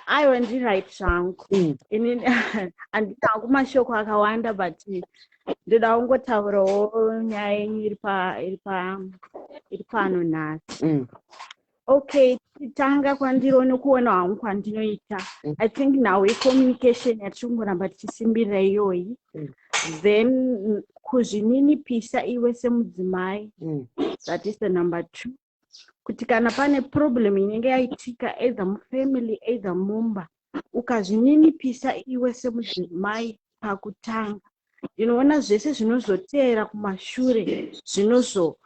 Aiwa ndiright zvangu. Inini handina kumashoko akawanda, but ndoda kungotaurawo nyaya yenyu iri pano nhasi. Okay, titanga kwandirione kuona hangu kwandinoita. I think now communication yatingoramba tichisimbirira iyoyi. Then kuzvininipisa iwe semudzimai. That is the number 2. Kuti kana pane problem inenge yaitika either mufamily either mumba, ukazvininipisa iwe semudzimai pakutanga, ndinoona zvese zvinozoteera kumashure zvinozova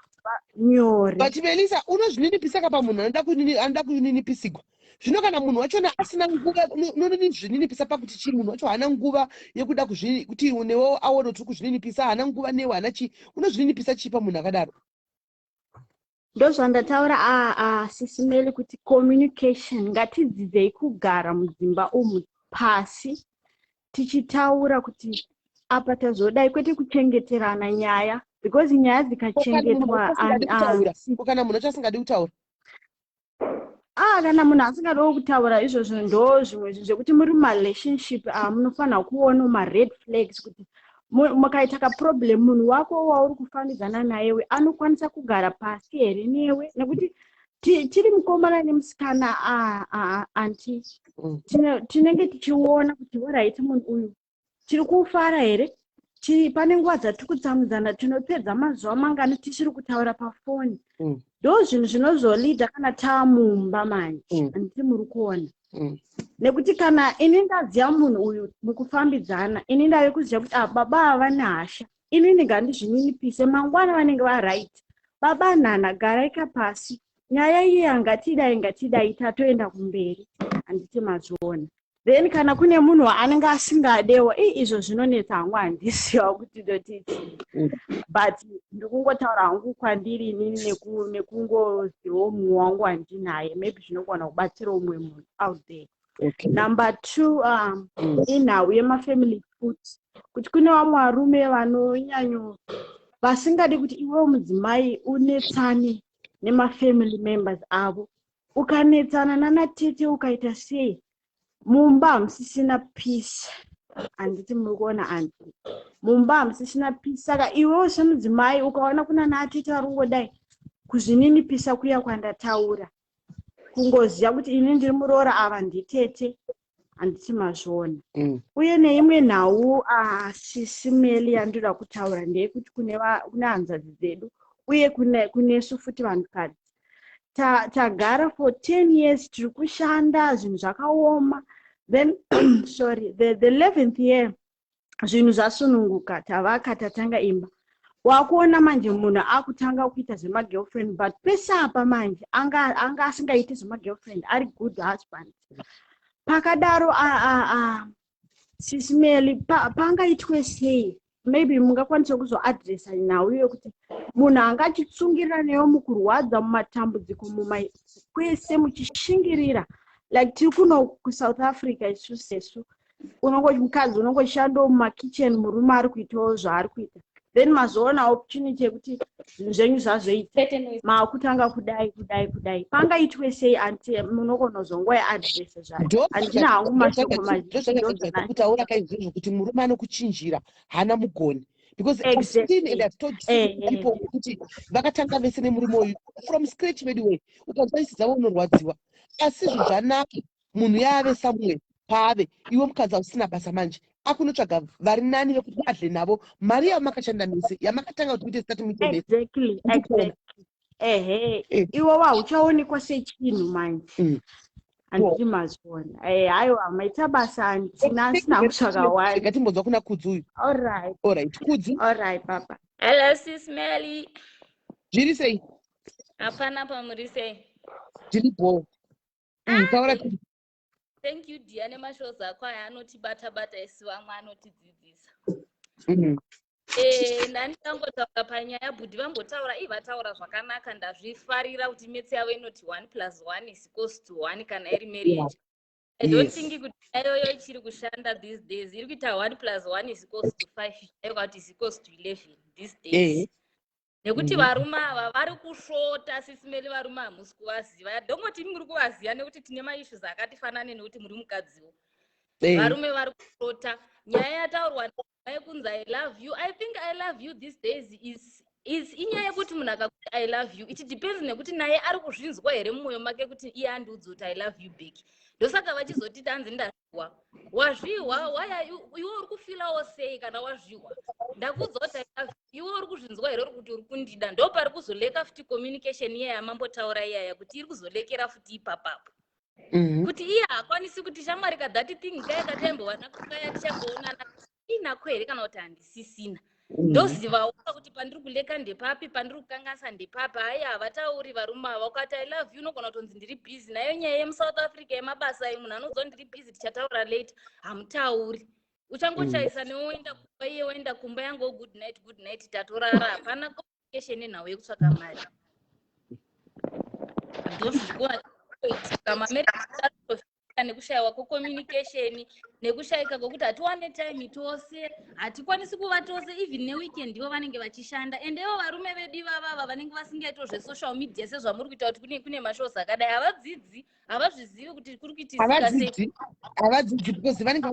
nyore. But Melissa, unozvininipisa kapa munhu anoda kuninipisigwa. Zvino kana munhu wachona asina nguva, unozvininipisa pakuti chii munhu wacho hana nguva yekuda kuti newo aone kuti kuzvininipisa, hana nguva newo hana chi, unozvininipisa chipa munhu akadaro. Ndozvandautaura SIS MELLY kuti communication, ngatidzidzei kugara mudzimba umu pasi tichitaura kuti apa tazodai, kwete kuchengeterana nyaya, because nyaya dzikachengetwa kana munhu asingadi kutaura. Kana munhu asingadiwo kutaura, izvozvo ndo zvimwe zvekuti muri relationship munofanira kuona ma-red flags kuti mukaita kaproblem munhu wako wauri kufambidzana nayewe anokwanisa kugara pasi here newe, nekuti tiri mukomana nemusikana anti tinenge tichiona kuti alright munhu uyu tiri kufara here, pane nguva dzatiri kutsamudzana tinopedza mazuva mangani tisiri kutaura pafoni. Ndo zvinhu zvinozolidha kana tamumba manje, handiti muri kuona. Nekuti kana ini ndaziva munhu uyu mukufambidzana, ini ndave kuziva kuti baba havane hasha, ini ngandizvininipise, mangwana vanenge varight, baba nhana garaika pasi, nyaya iyi ngatidai tatoenda kumberi, handiti mazviona. Then kana kune munhu anenge asingadewo, izvo zvinonetsa hangu handisiwa kuti ndotiti. But ndikungotaura hangu kwandiri inini nekungozivawo mumwe wangu wandinaye, maybe zvinogona kubatsira umwe munhu out there. Okay. Number 2, inhau yemafamily foot, kuti kune vamwe varume vanonyanyo vasingadi kuti iwe mudzimai unetsane nemafamily members avo. Ukanetsana nanatete ukaita sei, mumba hamusisina peace. Handiti muri kuona anti, mumba hamusisina peace. Saka iwewo semudzimai ukaona kuna natete vari kungodai kuzvininipisa kuya kwandataura, kungoziva kuti ini ndiri muroora ava nditete, handiti mazviona. Uye neimwe nhau SIS MELLY yandoda kutaura ndeyekuti kune hanzvadzi dzedu uye kunesu futi vanhukadzi tagara for 10 years tiri kushanda, zvinhu zvakaoma. Then sorry, the 11th year zvinhu zvasununguka, tavaka tatanga imba. Wakuona manje munhu akutanga kuita zvemagirlfriend, but pese apa manje anga asingaiti zvemagirlfriend, ari good husband. Pakadaro SIS MELLY pangaitwe sei? Maybe mungakwanisa kuzoadresa nhau yokuti munhu angachitsungirira neyo mukurwadza, mumatambudziko, kwese muchishingirira. Like tiri kuno kuSouth Africa isusesu, mukadzi unongoshandawo mumakitchen, murume ari kuitawo zvaari kuita. Then mazoona opportunity yekuti zvinhu zvenyu zvazoita maakutanga kudai. Pangaitwe sei anti munogona kuzongoya adresa zvayo? Handina hangu mashoko mazhinji kutaura kaizvozvo kuti murume anokuchinjira hana mugoni. Because I've seen and I've told people kuti vakatanga vese nemurume uyu from scratch anyway, ukanzwaisisa unorwadziwa. Asi zvinhu zvanaka munhu yave somewhere paave, iwe mukadzi usina basa manje, akunotsvaga vari nani vekuti adle navo mari yamakashanda nese yamakatanga kuti kuite statement. Exactly. Iwe hauchaonekwa sechinhu manje. Handiti mazviona. Haiwa maita basa handina kutsvaga wari. Ngatimbonzwa kuna Kudzi uyu. Alright, Kudzi. Alright, papa. Hello, SIS MELLY. Zviri sei? Hapana pamuri sei? Zviripo. Taura. Thank you dear, nemashows akho aya anotibata-bata isi vamwe anotidzidzisa. Ndandikangotaura panyaya bhudhi vambotaura vataura zvakanaka ndazvifarira kuti metsi yavo inoti 1+1=1 kana iri marriage. I don't think kuti iyoyo ichiri kushanda these days. Iri kuita 1+1=5 kuti =11 these days. Nekuti varume ava vari kusvota sisimeli varume hamusi kuvaziva. Ndongoti muri kuvaziva nekuti tine maissues akatifanane nekuti muri mukadziwo. Varume vari kusvota. Nyaya yataurwa yekunzi I love you. I think I love you these days is inyaya yekuti munhu akakuti I love you. It depends nekuti naye ari kuzvinzwa here mumwoyo make kuti iye andiudza kuti I love you back. Ndosaka vachizoti tanzi ndazviwa. Wazviwa, why iwe uri kufilawo sei kana wazviwa? Ndakuudza kuti I love you. Iwe uri kuzvinzwa here kuti uri kundida. Ndo pari kuzoleka futi communication iyaya mambotaura iyaya kuti iri kuzolekera futi ipapapo. Kuti iye hakwanisi kuti shamwari kadhati thing kayakataimbovana kukaya tichamboonana inakwere kana kuti handisisina. Ndozivawo kuti pandiri kuleka ndepapi, pandiri kukanganisa ndepapi. Haiya havatauri varume ava ukati I love you unogona kutonzi ndiri busy. Nayo nyaya yemuSouth Africa yemabasa munhu anonzwa ndiri busy tichataura later hamutauri. Uchangochaisa newoenda kumba iye woenda kumba yangu good night tatorara. Hapana communication yenhau yekutsvaka mari. Ndozvikuwa kama nekushayiwa kwecommunication nekushayika kwokuti hatiwane time tose, hatikwanisi kuva tose even neweekend ivo vanenge vachishanda. And ivo varume vedu ivava vanenge vasingaito zvesocial media sezvamuri kuita kuti kune mashows akadai havadzidzi, havazvizivi kuti kuri kuitisika sei. Havadzidzi because vanenge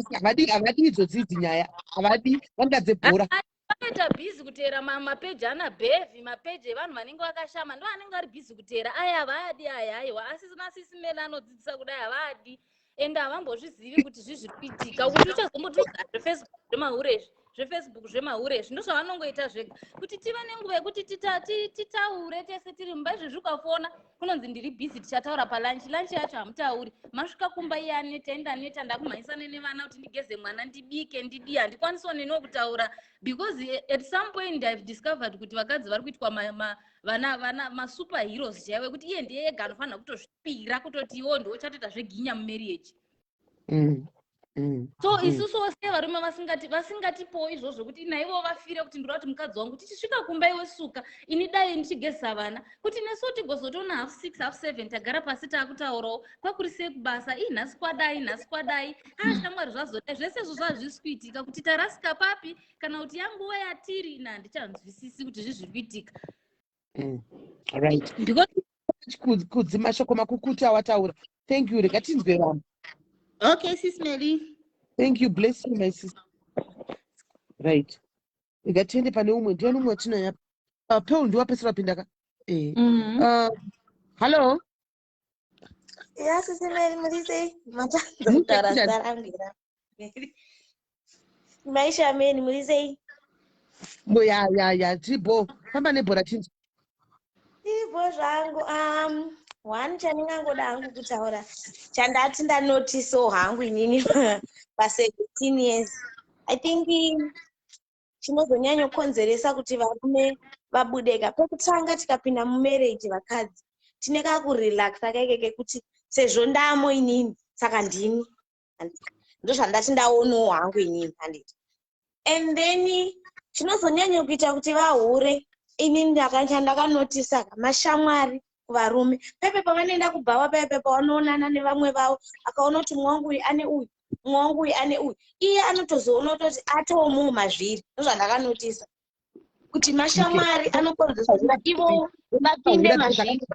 havadi idzodzidzi nyaya, havadi vanga dzebhora. Vanoita busy kuteera mapeji ana bhevhi, mapeji evanhu vanenge vakashama ndo vanenge vari busy kuteera. Aya havadi aya aiwa asi masisimeli anodzidzisa kudai havadi. And havambozvizivi kuti zvizviri kuitika kuti uchazombotiza zvefacebook zvemaurezvi ndozvavanongoita zvega kuti tive nenguva yekuti titaure tese tiri mumba. Izvi zvikafona kunonzi ndiri busy tichataura palanchi yacho hamutauri. Masvika kumba iye aneta ndakumhanyisana nevana kuti ndigeze mwana ndibike ndidii handikwanisiwo neniwo kutaura because at some point I've discovered kuti vakadzi vari kuitwa vana masuperheroes chaive kuti iye ndiye ega anofanira kutozvipira kutoti iwo ndo uchatoita zveginya mumarriage. So isusu sevarume vasingatipowo izvozvo kuti naivo vafire kuti ndiri kuti mukadzi wangu tichisvika kumba iwe suka ini dai ndichigezisa vana kuti nesuwo tigozotoona 6:30 7:30 tagara pasi taakutaurawo kwakuri sei kubasa nhasi kwadai shamwari zvazodai zvese izvo zvazvisi kuitika kuti tarasika papi kana kuti yanguva yatiri handichanzwisisi kuti zvizviri kuitika. Right. Kudzima shoko makukuti awataura. Thank you. Rega tinzwe vanhu. Okay, Sis Melly. Thank you. Bless you, my sister. Right. Rega tiende pane umwe. Ndiani umwe watinaya? Pearl ndiwapesera pindaka. Hello. Yes, Sis Melly, murise. Matanzo tarasarangira. Maisha meni murise. Ya, tribo. Famba nebhora tinzwe. Ivo zvangu one chandingangoda hangu kutaura chandati ndanotisawo hangu inini pa17 years. I think chinozonyanya kukonzeresa kuti varume vabudeka pekutanga tikapinda mumarriage vakadzi tine kakurelaxa kaikeke kuti sezvo ndamo inini saka ndini ndozvandati ndaonawo hangu inini handiti. And then chinozonyanya kuita kuti vahure inini ndakanotisa mashamwari kuvarume pepe pavanoenda kubhawa pepe pavanoonana nevamwe vavo akaona kuti mwangu uyu ane uyu iye anotozoona kutoti atomuwo mazviri. Ndozvandakanotisa kuti mashamwari anokonzesa kuti ivo vapinde mazviri.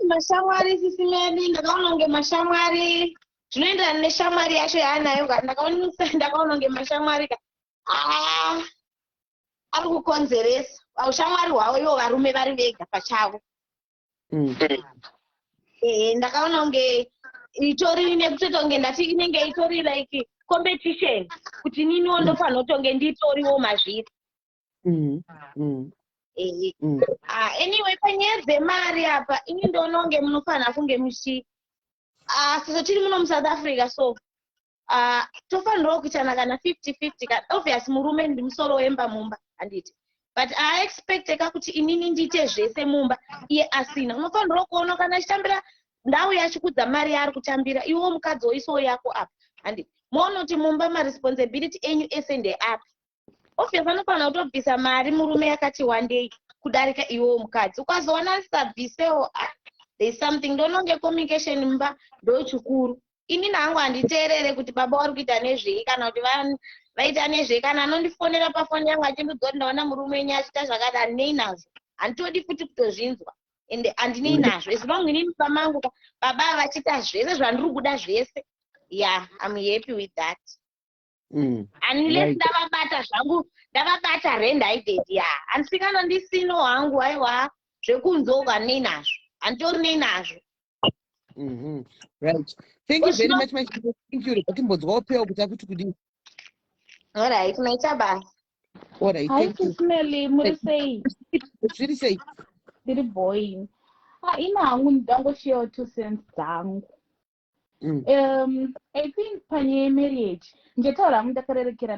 Mashamwari Sisi Melly ndakaona kunge mashamwari zvinoenderana neshamwari yacho yaanayo ndakaona kunge mashamwari ari kukonzeresa ushamwari hwavo ivo varume vari vega pachavo. Ndakaona kunge itori nekutotonge ndati inenge itori like competition kuti niniwo ndofanira kutonge nditoriwo mazviri. Anyway panyaya dzemari apa ini ndoona kunge munofanira kunge sezvo tiri muno muSouth Africa so tofanirawo kuitana kana 50-50 obviously murume ndimusoro wemba mumba handiti but expecteka kuti inini ndiite zvese mumba iye asina. Unofanirawo kuona kana achitambira ndau yachikudza mari yaari kutambira iwo mukadzi woisawo yako apa handiti monoti mumba maresponsibility enyu ese ndeapi. Obviously anofanira kutobvisa mari murume yakati wandei kudarika iwewo mukadzi. Ukazoona asisabvisewo, there's something. Ndononge communication mumba ndo chikuru. Ini nangu handiteerere kuti baba vari kuita nezvei kana kuti vaita nezvei, kana anondifonera pafoni yangu achindudza kuti ndaona murume wenyu achiita zvakadai, nei nazvo. Handitodi futi kutozvinzwa ende handinei nazvo. As long inini pamangu baba vachiita zvese zvandiri kuda zvese, yeah, I'm happy with that. Unless ndavabata zvangu, ndavabata rend haided, yeah. Handisikana ndisino hangu aiwa zvekunzoka nei nazvo. Handitori nei nazvo. Right. Thank you very much, my sister. Thank you. All right, maita basi. All right, thank you. SIS MELLY, muri sei? Zviri sei? Ndiri boy. Ina hangu ndangoshiyawo 2 cents dzangu. I think panyaya yemarriage ndetaura hangu ndakarerekera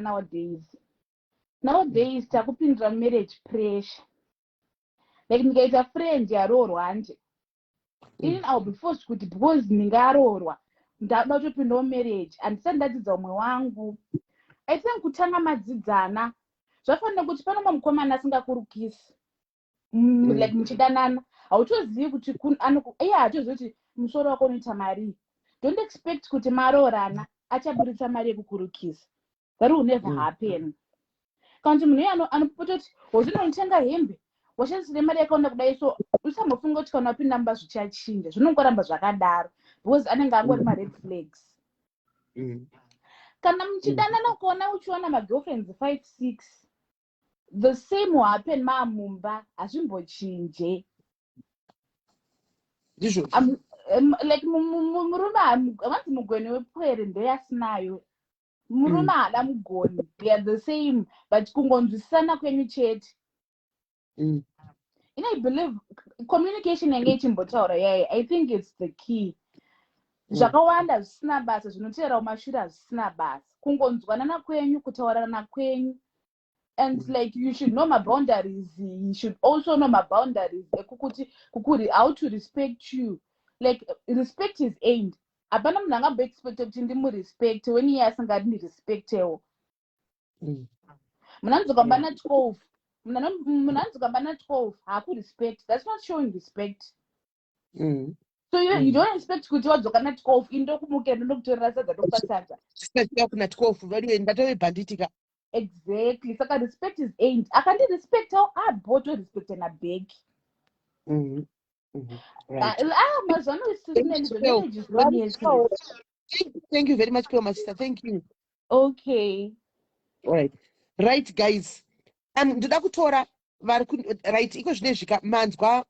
nowadays takupindira marriage pressure. Like ndikaita friend yaroorwa nje, ini I'll be forced kuti because ndingaroorwa ndada kutopindawo marriage, handisati ndadzidza umwe wangu. I think kutanga madzidzana zvafanira kuti pane mumwe mukomana asingakurukisi like muchidanana, hautozivi kuti iye haatozivi kuti musoro wako unoita mari. Don't expect kuti maroorana achaburitsa mari yekukurukisa. That will never happen. Kana kuti munhu iye anopota kuti wazvinotenga hembe washandisire mari yakaunda kudai, so usambofunga kuti kana wapinda mumba zvichachinja, zvinongoramba zvakadaro because anenge angori mared flags. Kana muchidanana ukaona uchiona magirlfriends 5-6, the same will happen maamumba, hazvimbochinje. Like murume havanzi mugoni wepwere ndoyasinayo, murume haada mugoni, they are the same, but kungonzwisisana kwenyu chete. And I believe communication yange ichimbotaura yaye, I think it's the key. Zvakawanda zvisina basa zvinotevera mumashure zvisina basa, kungonzwanana kwenyu, kutaurana kwenyu. And like you should know my boundaries, you should also know my boundaries, kukuri how to respect you. Like respect is aimed. Apana munhu angambo expect kuti ndimurespect when iye asingadi ndirespectewo. Munhu anozokambana 12, munhu anozokambana 12 haakurespect, that's not showing respect. So you don't expect kuti wadzokana 12 indokumukira ndokutorera sadza ndokupasadza. Sika kuna 12 valiwe ndatove banditika. Exactly. Saka respect is aimed. Akandirespect how aboto respect na beg. Right. Thank you very much, my sister. Thank you. Okay. All right. Right, guys. Ndoda kutora right iko zvinezvika manzwa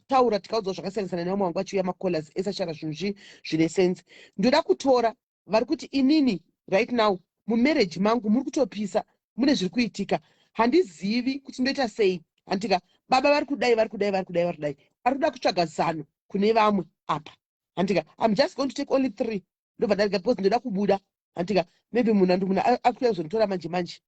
taura tikaudzwa zvakasiyana nemwe wangu achiuya makollers esashara zvinhu zvine sense. Ndoda kutora vari kuti inini right now mumarriage mangu muri kutopisa, mune zviri kuitika, handizivi kuti ndoita sei. Handika baba vari kudai arikuda kutsvaga zano kune vamwe apa. Handika I'm just going to take only 3 ndobva darika because ndoda kubuda. Handika maybe munhu akuuya kuzonditora manje munhu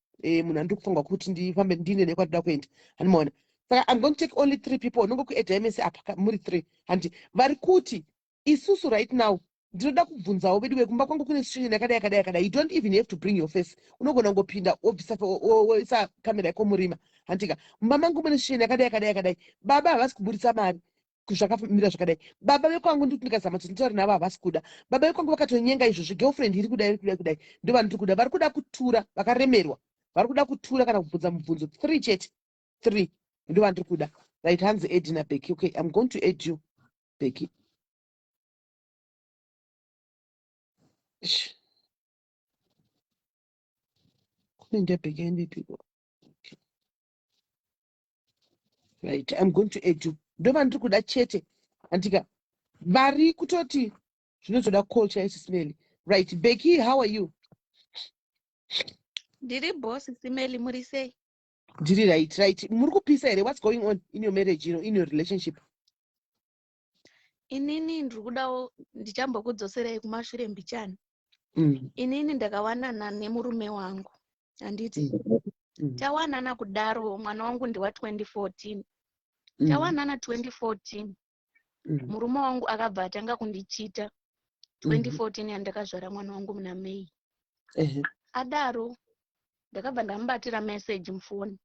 andiri kufunga kuti ndifambe ndine nekwatoda kuenda. Handimaona. Saka I'm going to take only 3 people nongokuedha mese apa muri 3. Handi vari kuti isusu right now ndinoda kubvunzawo vedu vekumba kwangu kune situation yakadai. You don't even have to bring your face. Unogona ngopinda obvisa kamera yako murima. Handika mumba mangu mune situation yakadai. Baba havasi kuburitsa mari kuzvakamira zvakadai. Baba vekwangu ndikuti ndikazama kuti nditaure navo havasi kuda. Baba vekwangu vakatonyenga izvozvo, girlfriend iri kudai. Ndo vanhu tiri kuda, vari kuda kutura, vakaremerwa. Vari kuda kutura kana kubvunza mubvunzo 3 chete. 3 ndo vanhu tiri kuda. Right, hands Edna Becky. Okay, I'm going to add you, Becky. People. Okay. Right, I'm going to add you. Ndova ndiri kuda chete. Antika vari kutoti zvinozoda culture SIS MELLY. Right, Becky, how are you? Ndiri boss SIS MELLY, muri sei? Ndiri right. Muri kupisa here? What's going on in your marriage, in your relationship? Inini ndiri kudawo ndichambokudzoserai kumashure mbichana. Inini ndakawanana nemurume wangu. Handiti tawanana kudaro, mwana wangu ndiwa 2014. Tawanana 2014. Murume wangu akabva atanga kundichita 2014 yandakazvara mwana wangu muna May. adaro ndakabva ndamubatira message mufoni.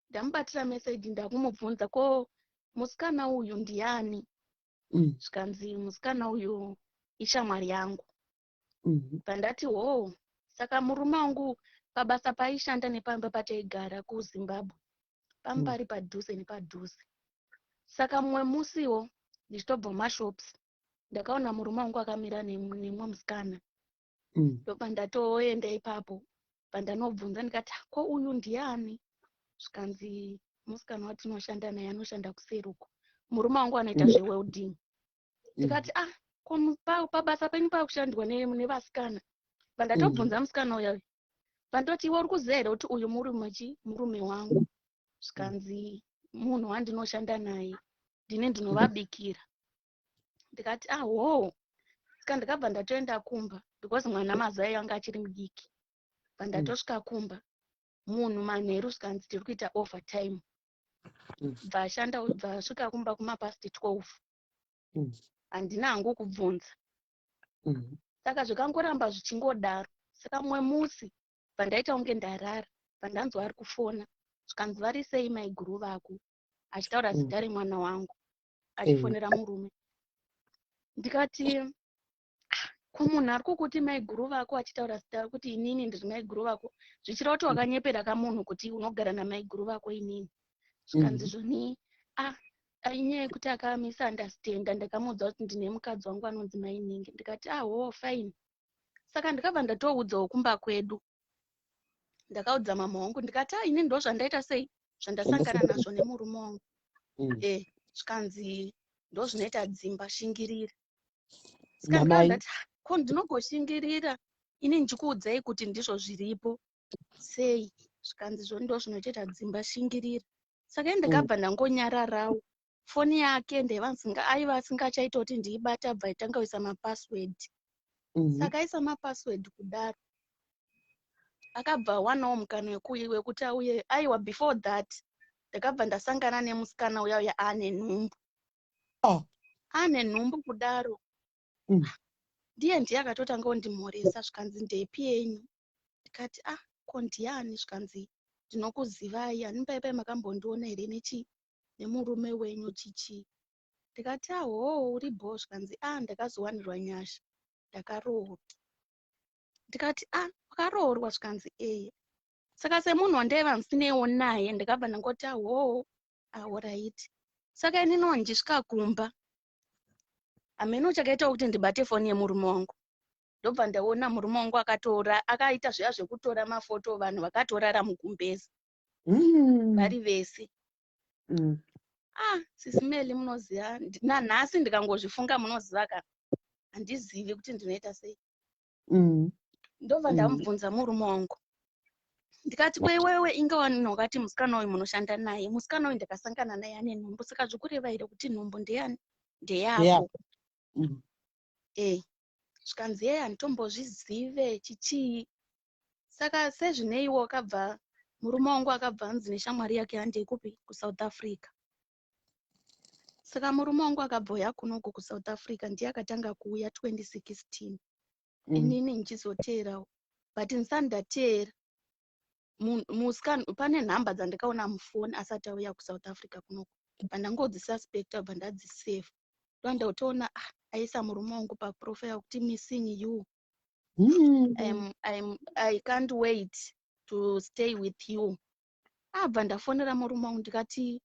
Ndamubatira message ndakumubvunza ko musikana uyu ndiani. Zvikanzi musikana uyu ishamwari yangu. Pandati saka murume wangu pabasa paishanda nepamba pataigara kuZimbabwe pambari padhuze nepadhuze. Saka mumwe musiwo ndichitobva mashops ndakaona murume wangu akamira nemumwe musikana. Ndobva ndatoenda ipapo pandanobvunza ndikati ko uyu ndiani. Zvikanzi musikana watinoshanda naye anoshanda kuseruko. Murume wangu anoita zvewelding. Ndikati pabasa penyu pakushandwa nevasikana. Pandatobvunza musikana uya pandoti iwe uri kuziya here kuti uyu murume wangu. Zvikanzi munhu wandinoshanda naye ndinovabikira. Ndikati saka ndikabva ndatoenda kumba because mwana mazai anga achiri mudiki. Pandatosvika kumba munhu manheru zvikanzi tiri kuita overtime. Bvasvika kumba kumapasti 12. Handina hangu kubvunza. Saka zvikangoramba zvichingodaro. Saka mumwe musi pandaita unge ndarara pandanzwa ari kufona. Zvikanzi vari sei maiguru vako achitaura zita remwana wangu achifonera murume. Ndikati ko munhu ari kukuti maiguru vako achitaura zita kuti inini ndiri maiguru vako zvichira kuti wakanyepera kamunhu kuti unogara namaiguru vako inini. Zvikanzi zvoni inyaya yekuti akamisunderstanda ndakamuudza kuti ndine mukadzi wangu anonzi Mainingi. Ndikati fine. Saka ndikabva ndatoudzawo kumba kwedu. Ndakaudza mama wangu ndikati ini ndo zvandaita sei zvandasangana nazvo nemurume wangu. Zvikanzi ndo zvinoita dzimba shingirira. Saka ndikati ko ndinogoshingirira ini ndichikuudzai kuti ndizvo zviripo sei. Zvikanzi zvoni ndo zvinoita dzimba shingirira. Saka ndikabva ndangonyararawo. Foni yake aiva asingachaita kuti ndiibata abva aitanga kuisa mapassword. Saka aisa mapassword kudaro. Akabva wanawo mukana wekuti auye. Aiwa before that ndakabva ndasangana nemusikana uya ane nhumbu. Ane nhumbu kudaro. Ndiye akatotanga kundimhoresa zvikanzi ndepi yenyu. Ndikati ko ndiani. Zvikanzi ndinokuzivai hanimbai makambondiona here nemurume wenyu chichi. Ndikati uri bo. Zvikanzi ndakazowanirwa nyasha ndakaroorwa. Ndikati wakaroorwa. Zvikanzi saka semunhu wandaiva ndisinewo naye ndikabva ndangoti alright. Saka inini ndisvika kumba hameno chakaita kuti ndibate foni yemurume wangu. Ndobva ndaona murume wangu akaita zviya zvekutora mafoto vanhu vakatorara mugumbezi vari vese. SIS MELLY munoziva nanhasi ndikangozvifunga munoziva ka handizivi kuti ndinoita sei. Ndobva ndamubvunza murume wangu ndikati kwewewe ingawanhu wakati musikana uyu munoshanda naye. Musikana uyu ndakasangana naye ane nhumbu. Saka zvikureva here kuti nhumbu ndeyani? Ndeyako. Zvikanzi handitombozvizive chichii. Saka sezvineiwo murume wangu akabva anzi neshamwari yake handekupi kuSouth Africa. Saka murume wangu akabva kunoku kuSouth Africa ndiye akatanga kuuya 2016. Inini ndichizoteerawo but ndisati ndateera pane nhamba dzandikaona mufoni asati auya kuSouth Africa kunoku. Pandangodzisuspecta bva ndadzisave. Ndotoona aisa murume wangu paprofile kuti missing you. I can't wait to stay with you. Bva ndafonera murume wangu ndikati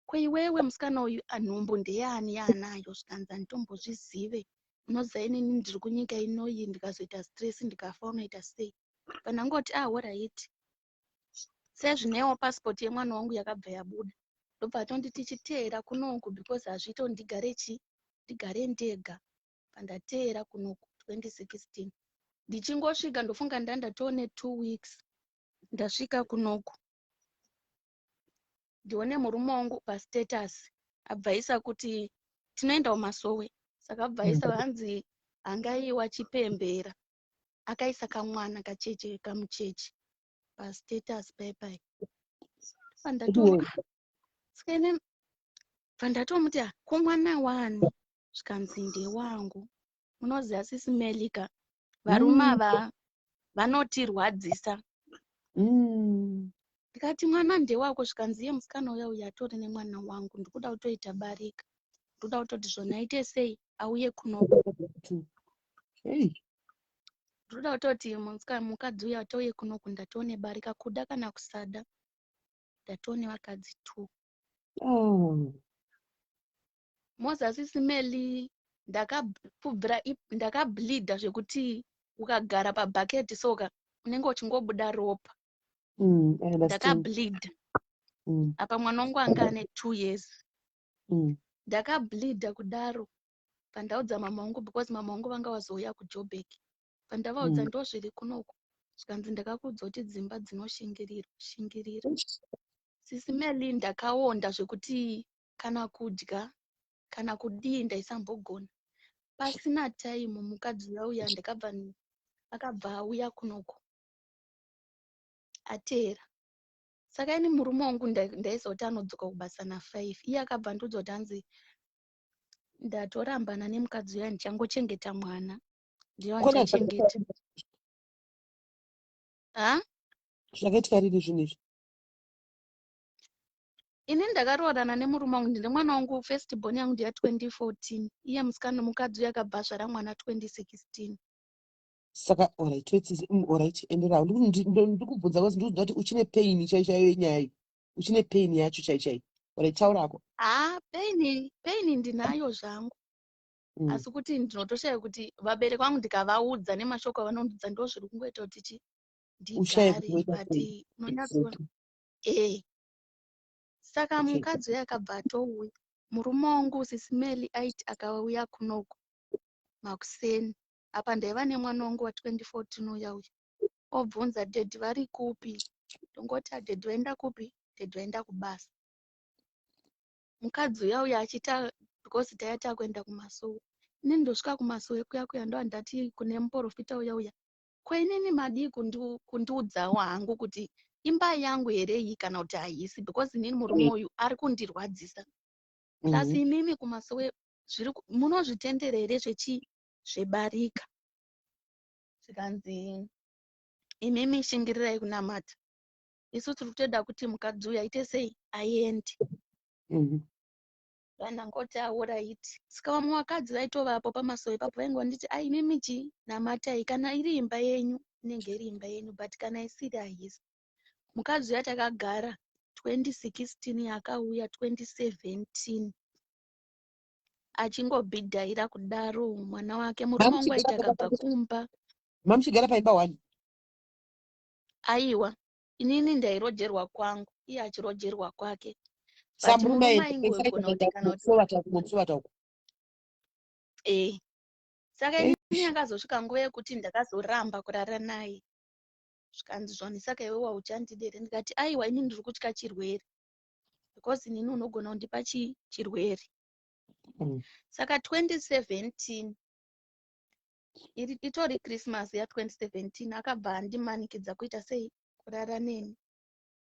kweiwewe musikana uyu nhumbu ndeyani yaanayo. Zvikanzi handitombozvizive. Unoziva inini ndiri kunyika inoyi ndikazoita stress ndikafa unoita sei. Pandangoti alright. Sezvinewo passport yemwana wangu yakabva yabuda. Ndobva tonditi tichiteera kunoku because hazviita kuti ndigare ndega. Pandateera kunoku 2016. Ndichingosvika ndofunga ndatone 2 weeks. Ndasvika kunoku ndione murume wangu pastatus abvaisa kuti tinoenda kuMasowe. Saka abvaisa hanzi angaiwa chipembera. Akaisa kamwana kacheche kamucheche pastatus paipai. Pandatomuti ko mwana wani. Zvikanzi ndewangu. Munoziva SIS MELLY ka varume ava vanotirwadzisa. Ndikati mwana ndewako, zvikanzi iye musikana uya atori nemwana wangu, ndikuda kutoita barika, ndoda kutoti zvona ite sei auye kunoko. Ndoda kutoti mukadzi uya atouye kunoko ndatione barika, kuda kana kusada ndatione vakadzi 2. Moses Smelly ndakableedha zvekuti ukagara pabhaketi soka unenge uchingobuda ropa. Ndakableedha. Apa mwana wangu anga ane 2 years. Ndakableedha kudaro pandaudza mama wangu, because mama wangu vanga wazouya kuJoburg. Pandavaudza ndo zviri kunoko, zvikanzi ndakakudza kuti dzimba dzinoshingirira. Sismeli ndakaonda zvekuti kana kudya kana kudii ndaisambogona. Pasina time mukadzi uya akabva auya kunoko atera. Saka ini murume wangu ndaizoti anodzoka kubasa na5, iye akabva ndoudza kuti hanzi ndatorambana nemukadzi uya ndichangochengeta mwana, ndiyo ndichachengeta. Zvakaitika rini zvinezvi? Ini ndakaroorana nemurume wangu, ndine mwana wangu first born yangu ndiya 2014, iye musikana mukadzi uya akabva zvara mwana 2016. Saka alright, endera. Ndikubvunza kuti ndikuziva kuti uchine pain chaiyo yenyaya, uchine pain yacho chaiyo. Alright, taurako. Pain ndinayo zvangu. Asi kuti ndinotoshaya kuti vabereki vangu ndikavaudza nemashoko avanondudza ndo zviri kungoita kuti ndigare, but unonyatsona. Saka mukadzi uya akabva atouya. Murume wangu Sismeli aiti akauya kunoko makuseni. Apa ndaiva nemwana wangu wa 2014 uya. Obvunza dhedhi vari kupi? Ndongoti dhedhi vaenda kupi? Dhedhi vaenda kubasa. Mukadzi uya achita because tayata kuenda kuMasuwo. Ini ndosvika kuMasuwo kuya ndo andati kune muprofita uya. Kwenini madi kundiudzawo hangu kuti imba yangu here iyi kana kuti haisi, because inini murume uyu ari kundirwadzisa. Plus imimi kuMasuwo munozvitendera here zvebarika. Zvikanzi imimi shingirirai kunamata. Isu tiri kutoda kuti mukadzi uyu aite sei aende. Vandangoti alright. Saka vamwe vakadzi vaitovapo paMasuwo ipapo vaingonditi imimi namatai, kana iri imba yenyu inenge iri imba yenyu, but kana isiri haisi. Mukadzi uya takagara 2016 akauya 2017 achingobhidhaira kudaro mwana wake. Murume wangu aiti akabva kumba. Mamuchigara paimba 1? Aiwa, inini ndairojerwa kwangu, iye achirojerwa kwake. Murume aingogona kuti kana kuti saka inini yakazosvika nguva yekuti ndakazoramba kurara naye. Zvikanzi zvoni saka iwe wauchandidere. Ndikati aiwa, inini ndiri kutya chirwere, because inini unogona kundipa chirwere. Saka 2017 itori Christmas ya 2017 akabva andimanikidza kuita sei kurara neni.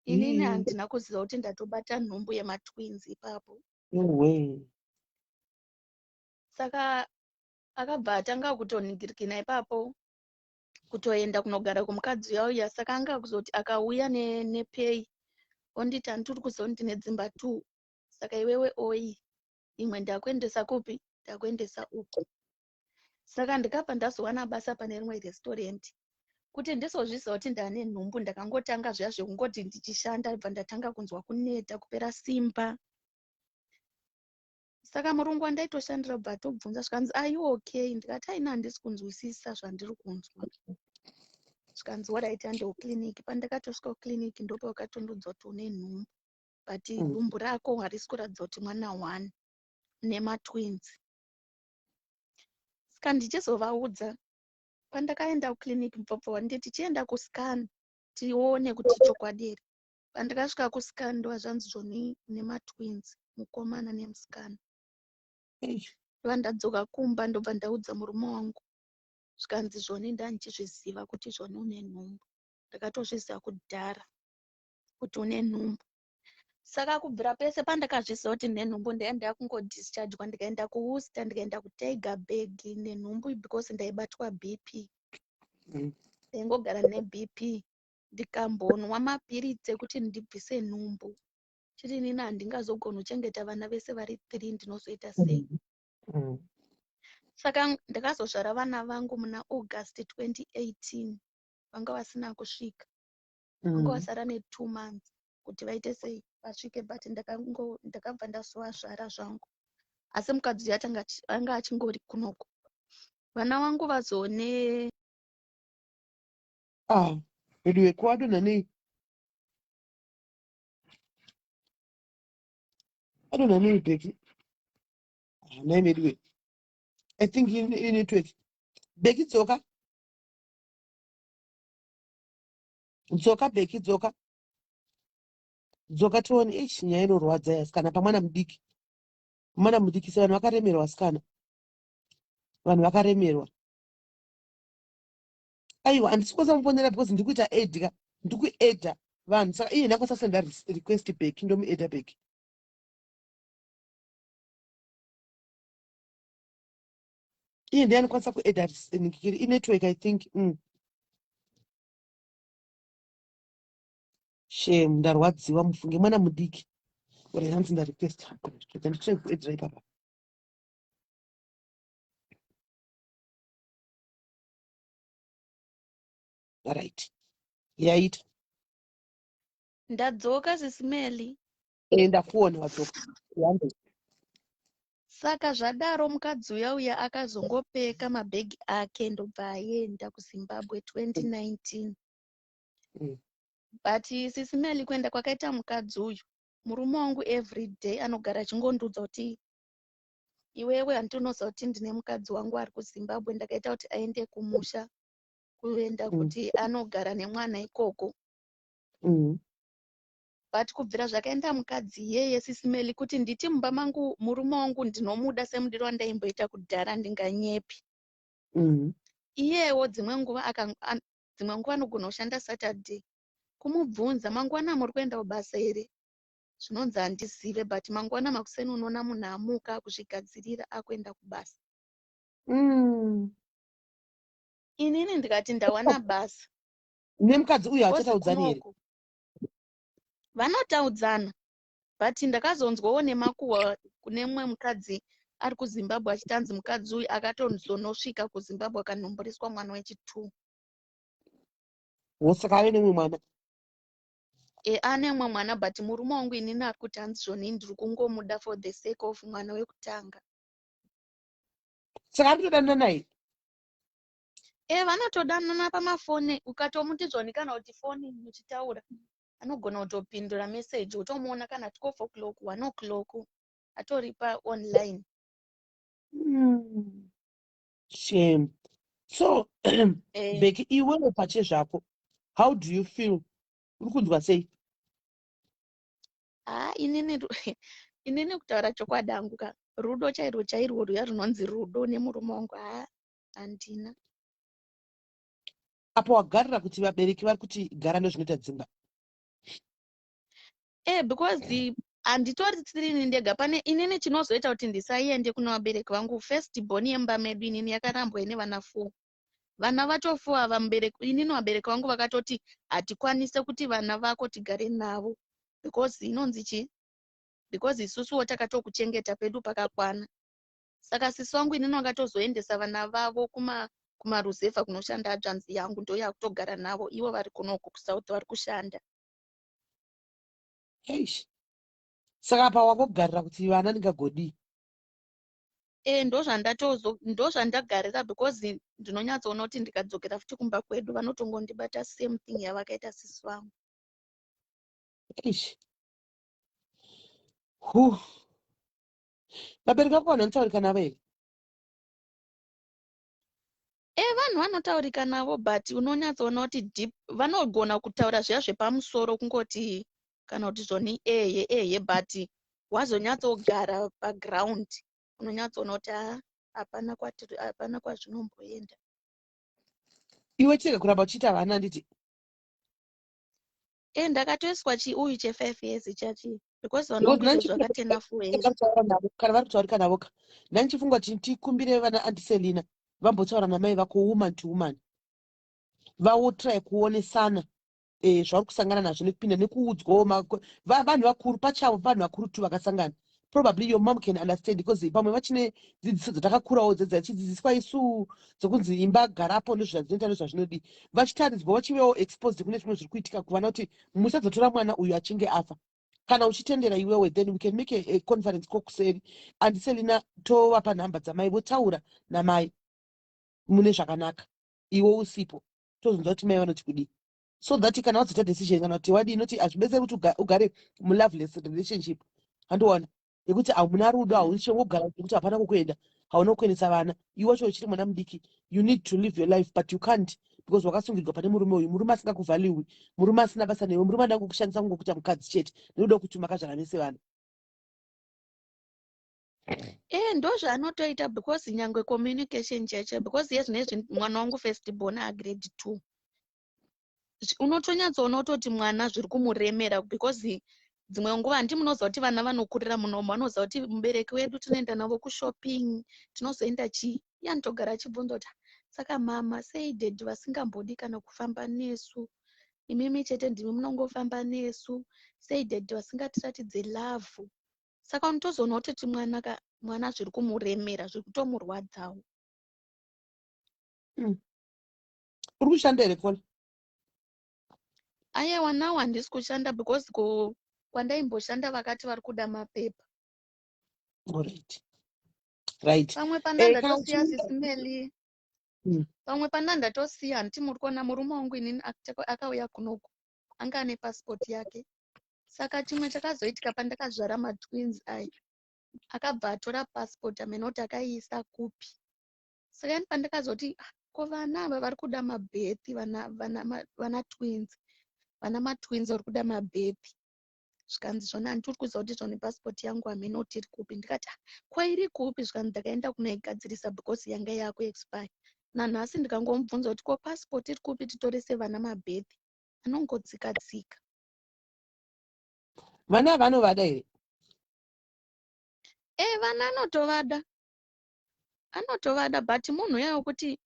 Inini handina kuziva kuti ndatobata nhumbu yematwins ipapo. Saka akabva atanga kutoningirikina ipapo kutoenda kunogara kumukadzi uya. Saka anga kuzoti akauya nepay onditi handiri kuziva kuti ndine dzimba 2. Saka iwewe imwe ndakuendesa kupi? Ndakuendesa uku. Saka ndikabva ndazowana basa pane rimwe restaurant. Kuti ndizozviziva kuti ndane nhumbu, ndakangotanga zviya zvekungoti ndichishanda, bva ndatanga kunzwa kuneta kupera simba. Saka murungu wandaitoshandira bva atobvunza zvikanzi are you okay? Ndikati aina handisi kunzwisisa zvandiri kunzwa. Zvikanzi alright, handeu clinic. Pandakatosvika kuclinic ndopa wakatondodzwa kuti une nhumbu, but dumbu rako harisi kuratidza kuti mwana 1 nematwins. Saka ndichizovaudza pandakaenda kuclinic mupfapfa wanditi tichienda kuscan tione kuti chokwadi here. Pandakasvika kuscan ndo zvanzi zvoni nematwins, mukomana nemusikana. Ndandadzoka kumba ndobva ndaudza murume wangu. Zvikanzi zvoni ndandichizviziva kuti zvoni une nhumbu. Ndakatozviziva kudhara kuti une nhumbu. Saka kubvira pese pandakazviziva kuti ndine nhumbu ndaenda kungodhischargewa ndikaenda kuWorcester ndikaenda kuTiger Bag nenhumbu because ndaibatwa BP. ndaingogara neBP ndikambonwa mapiritsi ekuti ndibvise nhumbu. Chiri inini handingazogona kuchengeta vana vese vari 3 ndinozoita sei? Saka ndakazozvara vana vangu muna August 2018. Vanga vasina kusvika. Vanga vasara ne2 months kuti vaite sei vasvike, but ndakabva ndazovazvara zvangu. Asi mukadzi anga achingori kunoko. Vana vangu vazone Anyway, kwado nani? I don't know Becky. Name anyway. I think you need to Becky Zoka. Zoka Becky Zoka. Zoka tuone nyaya inorwadza yasikana pamwana mudiki. Mwana mudiki se vanhu vakaremerwa sikana. Vanhu vakaremerwa. Aiwa handisi kusamfonera because ndikuita edga. Ndikuedha vanhu saka iye ndakasasenda request back ndomuedha back. Iye ndiye anokwanisa kuedha network I think. Shame ndarwadziwa mufunge mwana mudiki. Uri hanzi ndarequest ndanditrai kuedzera ipapa. Right. Yaita. ndadzoka SIS MELLY. Ndakuona wadzoka. Saka zvadaro mukadzi uya akazongopeka mabhegi ake ndobva aenda kuZimbabwe 2019. But SIS MELLY kuenda kwakaita mukadzi uyu, murume wangu everyday anogara achingondiudza kuti iwewe handinoziva kuti ndine mukadzi wangu ari kuZimbabwe. Ndakaita kuti aende kumusha kuenda kuti anogara nemwana ikoko. But kubvira zvakaenda mukadzi iyeye SIS MELLY kuti nditi mumba mangu murume wangu ndinomuda semudiro wandaimboita kudhara ndinganyepi. Iyewo dzimwe nguva anogona kushanda Saturday. Kumubvunza mangwana muri kuenda kubasa here? Zvinonzi handizive, but mangwana makuseni unoona munhu amuka kuzvigadzirira akuenda kubasa. Inini ndikati ndawana basa. Nemukadzi uyu achataudzani here? Vanotaudzana, but ndakazonzwawo nemakuhwa kune mumwe mukadzi ari kuZimbabwe achitanzi mukadzi uyu akatozonosvika kuZimbabwe akanomboriswa mwana wechi2. Saka ave nemumwe mwana? Ane mumwe mwana, but murume wangu inini ari kuti hanzi zvoni ndiri kungomuda for the sake of mwana wekutanga. Saka ari kutodanana naye? Vanotodanana pamafoni. Ukatomuti zvoni kana kuti foni muchitaura, anogona kutopindura message utomuona kana 12 o'clock 1 o'clock atoripa online. Shame. So Becky, iwewe pache zvako, how do you feel? Uri kunzwa sei? Inini kutaura chokwadi hangu ka rudo chairwo ruya runonzi rudo nemurume wangu handina. Apo wagarira kuti vabereki vari kuti gara nezvinoita dzimba? Because handitori 3 ndega. Pane inini chinozoita kuti ndisaiende kuna vabereki vangu. First born yemba medu inini yakarambwa ine vana 4. Vana vacho 4 ava mubereki inini vabereki vangu vakatoti hatikwanise kuti vana vako tigare navo because inonzi chi? Because isusuwo takatokuchengeta pedu pakakwana. Saka sisi wangu inini vakatozoendesa vana vavo kumaruzevha kunoshanda adzvanzi yangu, ndo yakutogara navo ivo vari kunoko kuSouth vari kushanda. Saka apa wakogarira kuti vana ndingagodi? Ndozvandagarira because ndinonyatsoona kuti ndikadzokera futi kumba kwedu vanotongondibata same thing yavakaita sisi vangu. Vabereki vako vanontaurika navo here? Vanhu vanotaurika navo, but unonyatsoona kuti deep vanogona kutaura zviya zvepamusoro kungoti kana kuti zvoni but wazonyatsogara paground unonyatsoona kuti hapana kwazvinomboenda. Iwe chega kuramba uchiita vana nditi? Ndakatoiswa chiuyu che5 years chachi because vanongoita zvakatena fueni. Kana vari kutaurika navo ka ndandichifunga kuti tikumbire vana Aunty Selina vambotaura namai vako woman to woman. vaotrai kuonesana zvauri kusangana nazvo nekupinda nekuudzwawo vanhu vakuru pachavo vanhu vakuru tu vakasangana. Probably your mom can understand because pamwe vachine dzidziso dzatakakurawo dzidzidziswa isu dzokunzi imba garapo nezvazvinoita nezvazvinodi vachitaridzwa vachivewo exposed kune zvimwe zviri kuitika kuvana kuti musadzotora mwana uyu achinge afa. Kana uchitendera iwewe then we can make a conference kokuseri andiselina tovapa nhamba dzamai votaura namai mune zvakanaka iwe usipo tozonzwa kuti mai vanoti kudii so that kana wadzota decision kana kuti wadi inoti hazvibetseri kuti ugare muloveless relationship handiona yekuti hamuna rudo haushe wogara kuti hapana kukuenda hauna kuendesa vana iwe wacho uchiri mwana mudiki you need to live your life but you can't because wakasungirirwa pane murume uyu murume asingakuvhaliwi murume asina basa newe murume ada kukushandisa kungokuita mukadzi chete nekuda kuti makazvara nese vana ndozvaanotoita because nyangwe communication cheche because yezvinezvi mwana wangu first born agrade 2 unotonyatsoona utoti mwana zviri kumuremera because dzimwe nguva handi munoziva kuti vana vanokurira munomo vanoziva kuti mubereki wedu tinoenda navo kushopping tinozoenda chii yanotogara achibvunza kuti saka mama sei dadhi vasingambodi kana kufamba nesu imimi chete ndimi munongofamba nesu sei dadhi vasingatiratidze lavhu saka unotozoona kuti mwana zviri kumuremera zviri kutomurwadzawo. uri kushanda here Kola? Aiwa nawo handisi kushanda because kwandaimboshanda vakati vari kuda mapepa. Alright. Right. Pamwe pandandatosiya SIS MELLY. Pamwe pandandatosiya handiti muri kuona murume wangu inini akauya kunoku anga ane passport yake. Saka chimwe chakazoitika pandakazvara matwins aya akabva atora passport amenoti akaiisa kupi. Saka ini pandakazoti ko vana ava vari kuda mabhepi vana twins vana matwins vari kuda mabhepi zvikanzi zvona handiri kuziva kuti zvone passport yangu amenoti iri kupi ndikati ko iri kupi zvikanzi ndakaenda kunoigadzirisa because yanga yakuexpire nanhasi ndikangomubvunza kuti ko passport iri kupi titorese vana mabhepi anongodzika dzika. Vana vanovada here? Vana anotovada but munhu yawo kuti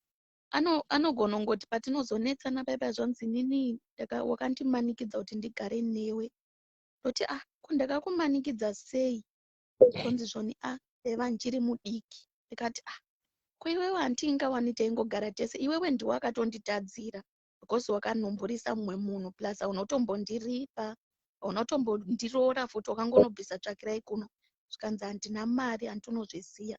anogona ngoti patinozonetsana paipa zvanzi nini wakandimanikidza kuti ndigare newe ndoti ko ndakakumanikidza sei zvonzi zvoni eva ndichiri mudiki ndikati ko iwewe handingawani taingogara tese iwewe ndiwakatonditadzira because wakanomborisa mumwe munhu plus haunotombondiripa haunotombondiroora futi wakangonobvisa tsvakirai kuno zvikanzi handina mari handinozviziya.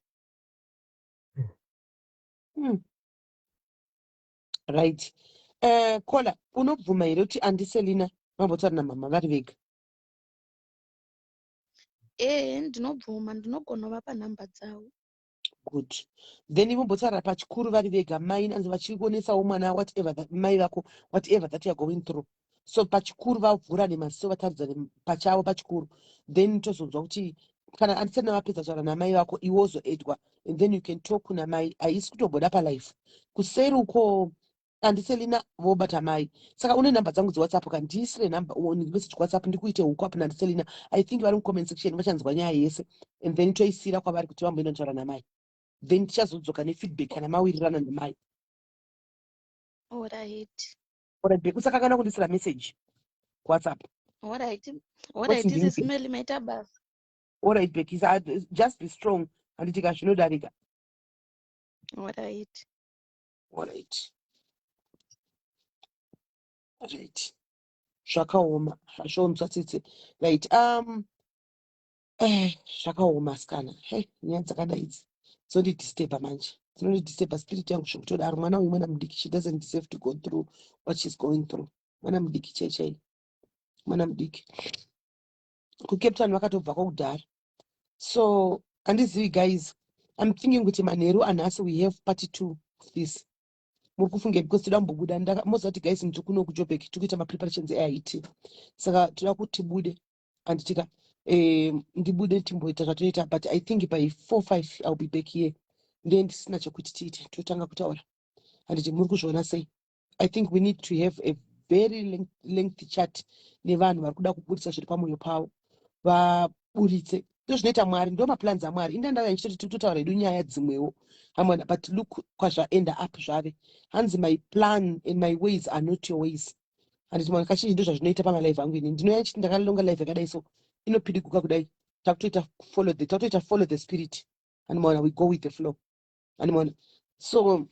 Right. Kola unobvuma here kuti andiselina mambotaura namama vari vega? Ndinobvuma ndinogona vapa nhamba dzavo. Good. Then imombotaura pachikuru vari vega mai anzi vachionesawo mwana whatever mai vako whatever that you are going through. So pachikuru vavhura nemaziso vataridza pachavo pachikuru then tozonzwa kuti kana andisana vapedza kutaura namai vako iwozo edwa and then you can talk namai haisi kutomboda palife kuseri uko andiselina vobata mai saka une nhamba dzangu dzewhatsapp kandiisire nhamba message whatsapp ndikuite huko apo nandiselina I think vari mucomment section vachanzwa nyaya yese and then toisira kwavari kuti vamboenda kutaura namai then tichazodzoka nefeedback kana mawirirana namai. Alright. Saka kana kundisira message WhatsApp. Alright, SIS MELLY maita basa. Alright, Becky, just be strong and tikazvinodarika. Alright. Zvakaoma zvashonzwa tsitsi. Right. Zvakaoma sikana. Hey, nyaya dzakadai idzi. Dzondidisturba manje. Dzinondidisturba spirit yangu zvekutodaro mwana uyu mwana mudiki she doesn't deserve to go through what she's going through. Mwana mudiki chechei. Mwana mudiki. Kucape Town vakatobva kudhara. So, handizivi guys, I'm thinking kuti manheru anhasi we have part 2 of this. Muri kufunga because toda kumbobuda mozati guys ndikuno kuJoburg tikuita ma-preparations eIT. Saka toda kuti tibude anditika ndibude timboita zvatoita but I think by 4-5 I'll be back here. Ndiye ndisina chekuti tiite totanga kutaura. Handiti muri kuzviona sei? I think we need to have a very lengthy chat nevanhu vari kuda kubudisa zviri pamwoyo pavo vaburitse ndozvinoita Mwari, ndo maplans aMwari. Indandava ndichiti totaura hedu nyaya dzimwewo. Hamwana, but look kwazvaenda up zvave. Hanzi my plan and my ways are not your ways. Handiti mwana kazhinji ndo zvazvinoita pamalive angu ini. Ndinouya ndichiti ndakalonga live yakadai so inopidiguka kudai. Takutoita follow the spirit. Handimona, we go with the flow. Handimona. So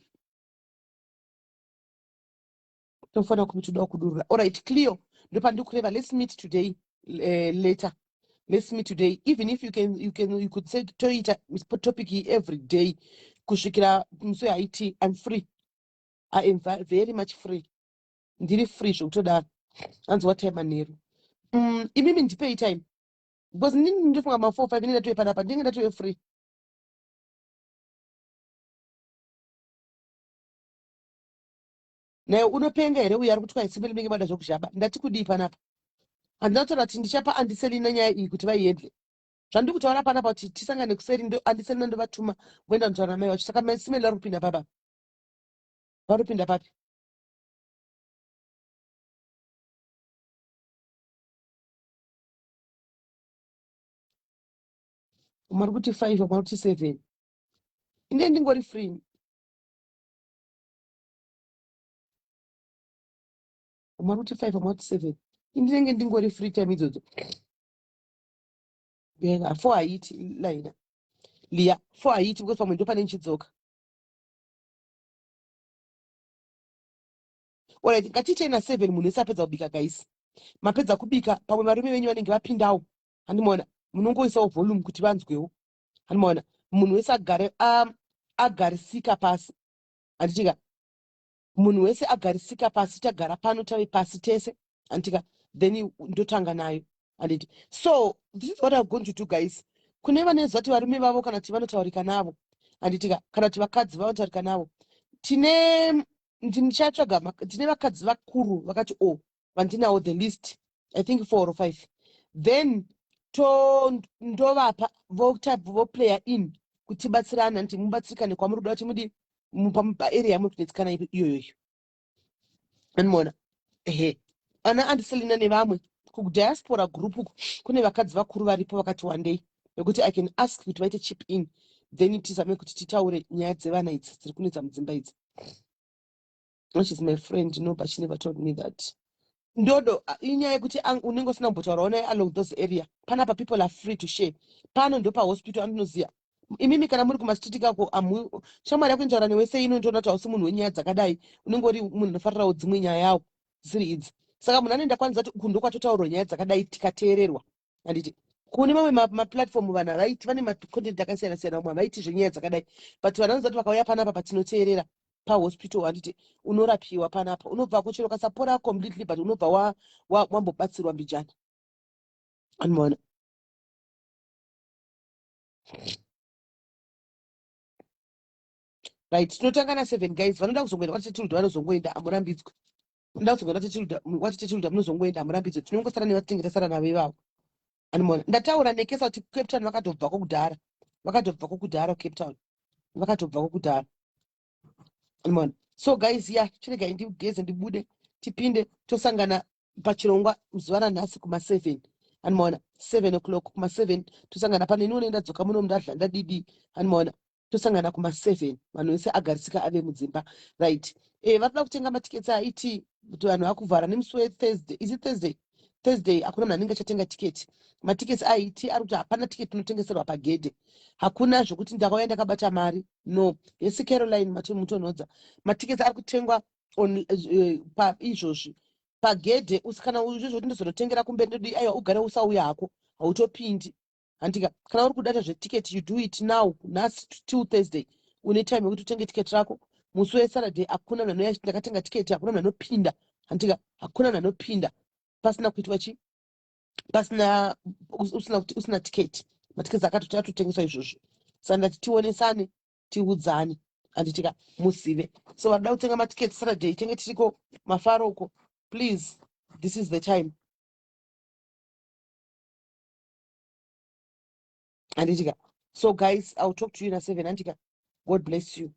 tofanira kuti toda kudurura. All right, Cleo. Ndopandikureva, let's meet today later. Let's meet today. Even if you could say toita topic every day. Kusvikira musi IT, I'm free. I am very much free. Ndiri free zvokutodaro. Hanzi what time manheru. Imimi ndipei time. Because ndini ndofunga ma 4 5 ndinenge ndatowe panapa, ndinenge ndatowe free. Naye unopenga here uya ari kuti kwaisipeli menge bada zvokuzhaba. Ndati kudii panapa. Handina kutaura kuti ndichapa Andiseli nyaya iyi kuti vaiendle. Zvandiri kutaura panapa kuti tisangane kuseri ndo Andiseli ndovatuma voenda kutaura namai vacho. Saka SIS MELLY vari kupinda baba. Vari kupinda papi? Mwari kuti 5 mwari kuti 7. Ine ndingori free. Mwari kuti 5 mwari kuti 7. Indinenge ndingori free time idzodzo. Benga 4 haiti laina. Lia 4 haiti because pamwe ndo pane nchidzoka. Alright, ngatichena 7 munhu wese apedza kubika guys. Mapedza kubika pamwe varume venyu vanenge vapindawo. Handimona, munongoisawo volume kuti vanzwewo. Handimona, munhu wese agarisika pasi. Handitika munhu wese agarisika pasi, tagara pano tave pasi tese. Handitika then ndotanga nayo. Handiti. So this is what I'm going to do guys. Kune vanezva kuti varume vavo kana kuti vanotaurika navo. Handitika kana kuti vakadzi vanotaurika navo. Ndichatsvaga tine vakadzi vakuru vakati vandinawo the list, I think 4 or 5. Then ndovapa voplayer in kuti batsirana nti mubatsirikane kwamuri kuda kuti mudi paarea yamunotinetsikana iyoyo. Handimona. Ana Andiselina nevamwe kudiaspora group kune vakadzi vakuru varipo vakati one day nokuti I can ask kuti vaite chip in then tizame kuti titaure nyaya dzevana idzi dziri kunetsa mudzimba idzi. She's my friend, but she never told me that. Ndodo, inyaya yekuti unenge usina kumbotaurawo naye along those area. Panapa people are free to share. Pano ndo pahospital andinoziya. Imimi kana muri kumastiti kako shamwari yako intaura newese ino ndoona kuti hausi munhu wenyaya dzakadai. Unenge uri munhu unofarirawo dzimwe nyaya yawo dzisiri idzi. Saka munhu anoenda kwanza kuti uku ndokwatotaurwa nyaya dzakadai tikateererwa. Handiti kune mamwe maplatform vanhu vaiti vane macontent akasiyana siyana umwe vaiti zvenyaya dzakadai. But vanhu vanoziva kuti vakauya panapa patinoteerera pahospital handiti unorapiwa panapa unobva kuchero kasapora completely but unobva wambobatsirwa mbijana. Handimona. Right, tinotanga na 7 guys. Vanoda kuzongoenda kwatitetiludha vanozongoenda hamurambidzwe. Unoda kuzongoenda kwatitetiludha munozongoenda hamurambidzwe. Tinongosara nevatinenge tasara navo ivavo. Handimona. Ndataura nekesa kuti Cape Town vakatobvako kudhara. Vakatobvako kudhara Cape Town. Vakatobvako kudhara. Handimona. So guys, chiregai ndigeze ndibude tipinde tosangana pachirongwa zuva ranhasi kuma7. Handimona. 7 o'clock kuma7 tosangana pano ini unoenda dzoka muno mundadla didi. Handimona. Tosangana kuma7 vanhu vese agarisika ave mudzimba. Right. Vatoda kutenga matiketi aiti kuti vanhu vakuvhara nemusi weThursday. Is it Thursday? Thursday hakuna munhu anenge achatenga tiketi. Matiketi aiti ari kuti hapana tiketi inotengeserwa pagedhe. Hakuna zvokuti ndakauya ndakabata mari. No. Yesi Caroline mutonhodza. Matiketi ari kutengwa paizvozvi. Pagedhe usikana izvozvo ndozonotengera kumberi ndodi aiwa ugare usauya hako. Hautopindi. Handika kana uri kudata zvetiketi you do it now nhasi till Thursday. Une time yekuti utenge tiketi rako. Musi weSaturday hakuna munhu anouya ndakatenga tiketi, hakuna munhu anopinda. Handika hakuna munhu anopinda. Pasina kuitwa chi? Pasina usina tiketi. Matiketi akati atotengeswa izvozvo. Saka ndati tionesane tiudzane. Handitika musive. So vanoda kutenga matiketi Saturday tenge tiriko mafaroko. Please, this is the time. Handitika. So guys, I'll talk to you in a 7. Handitika. God bless you.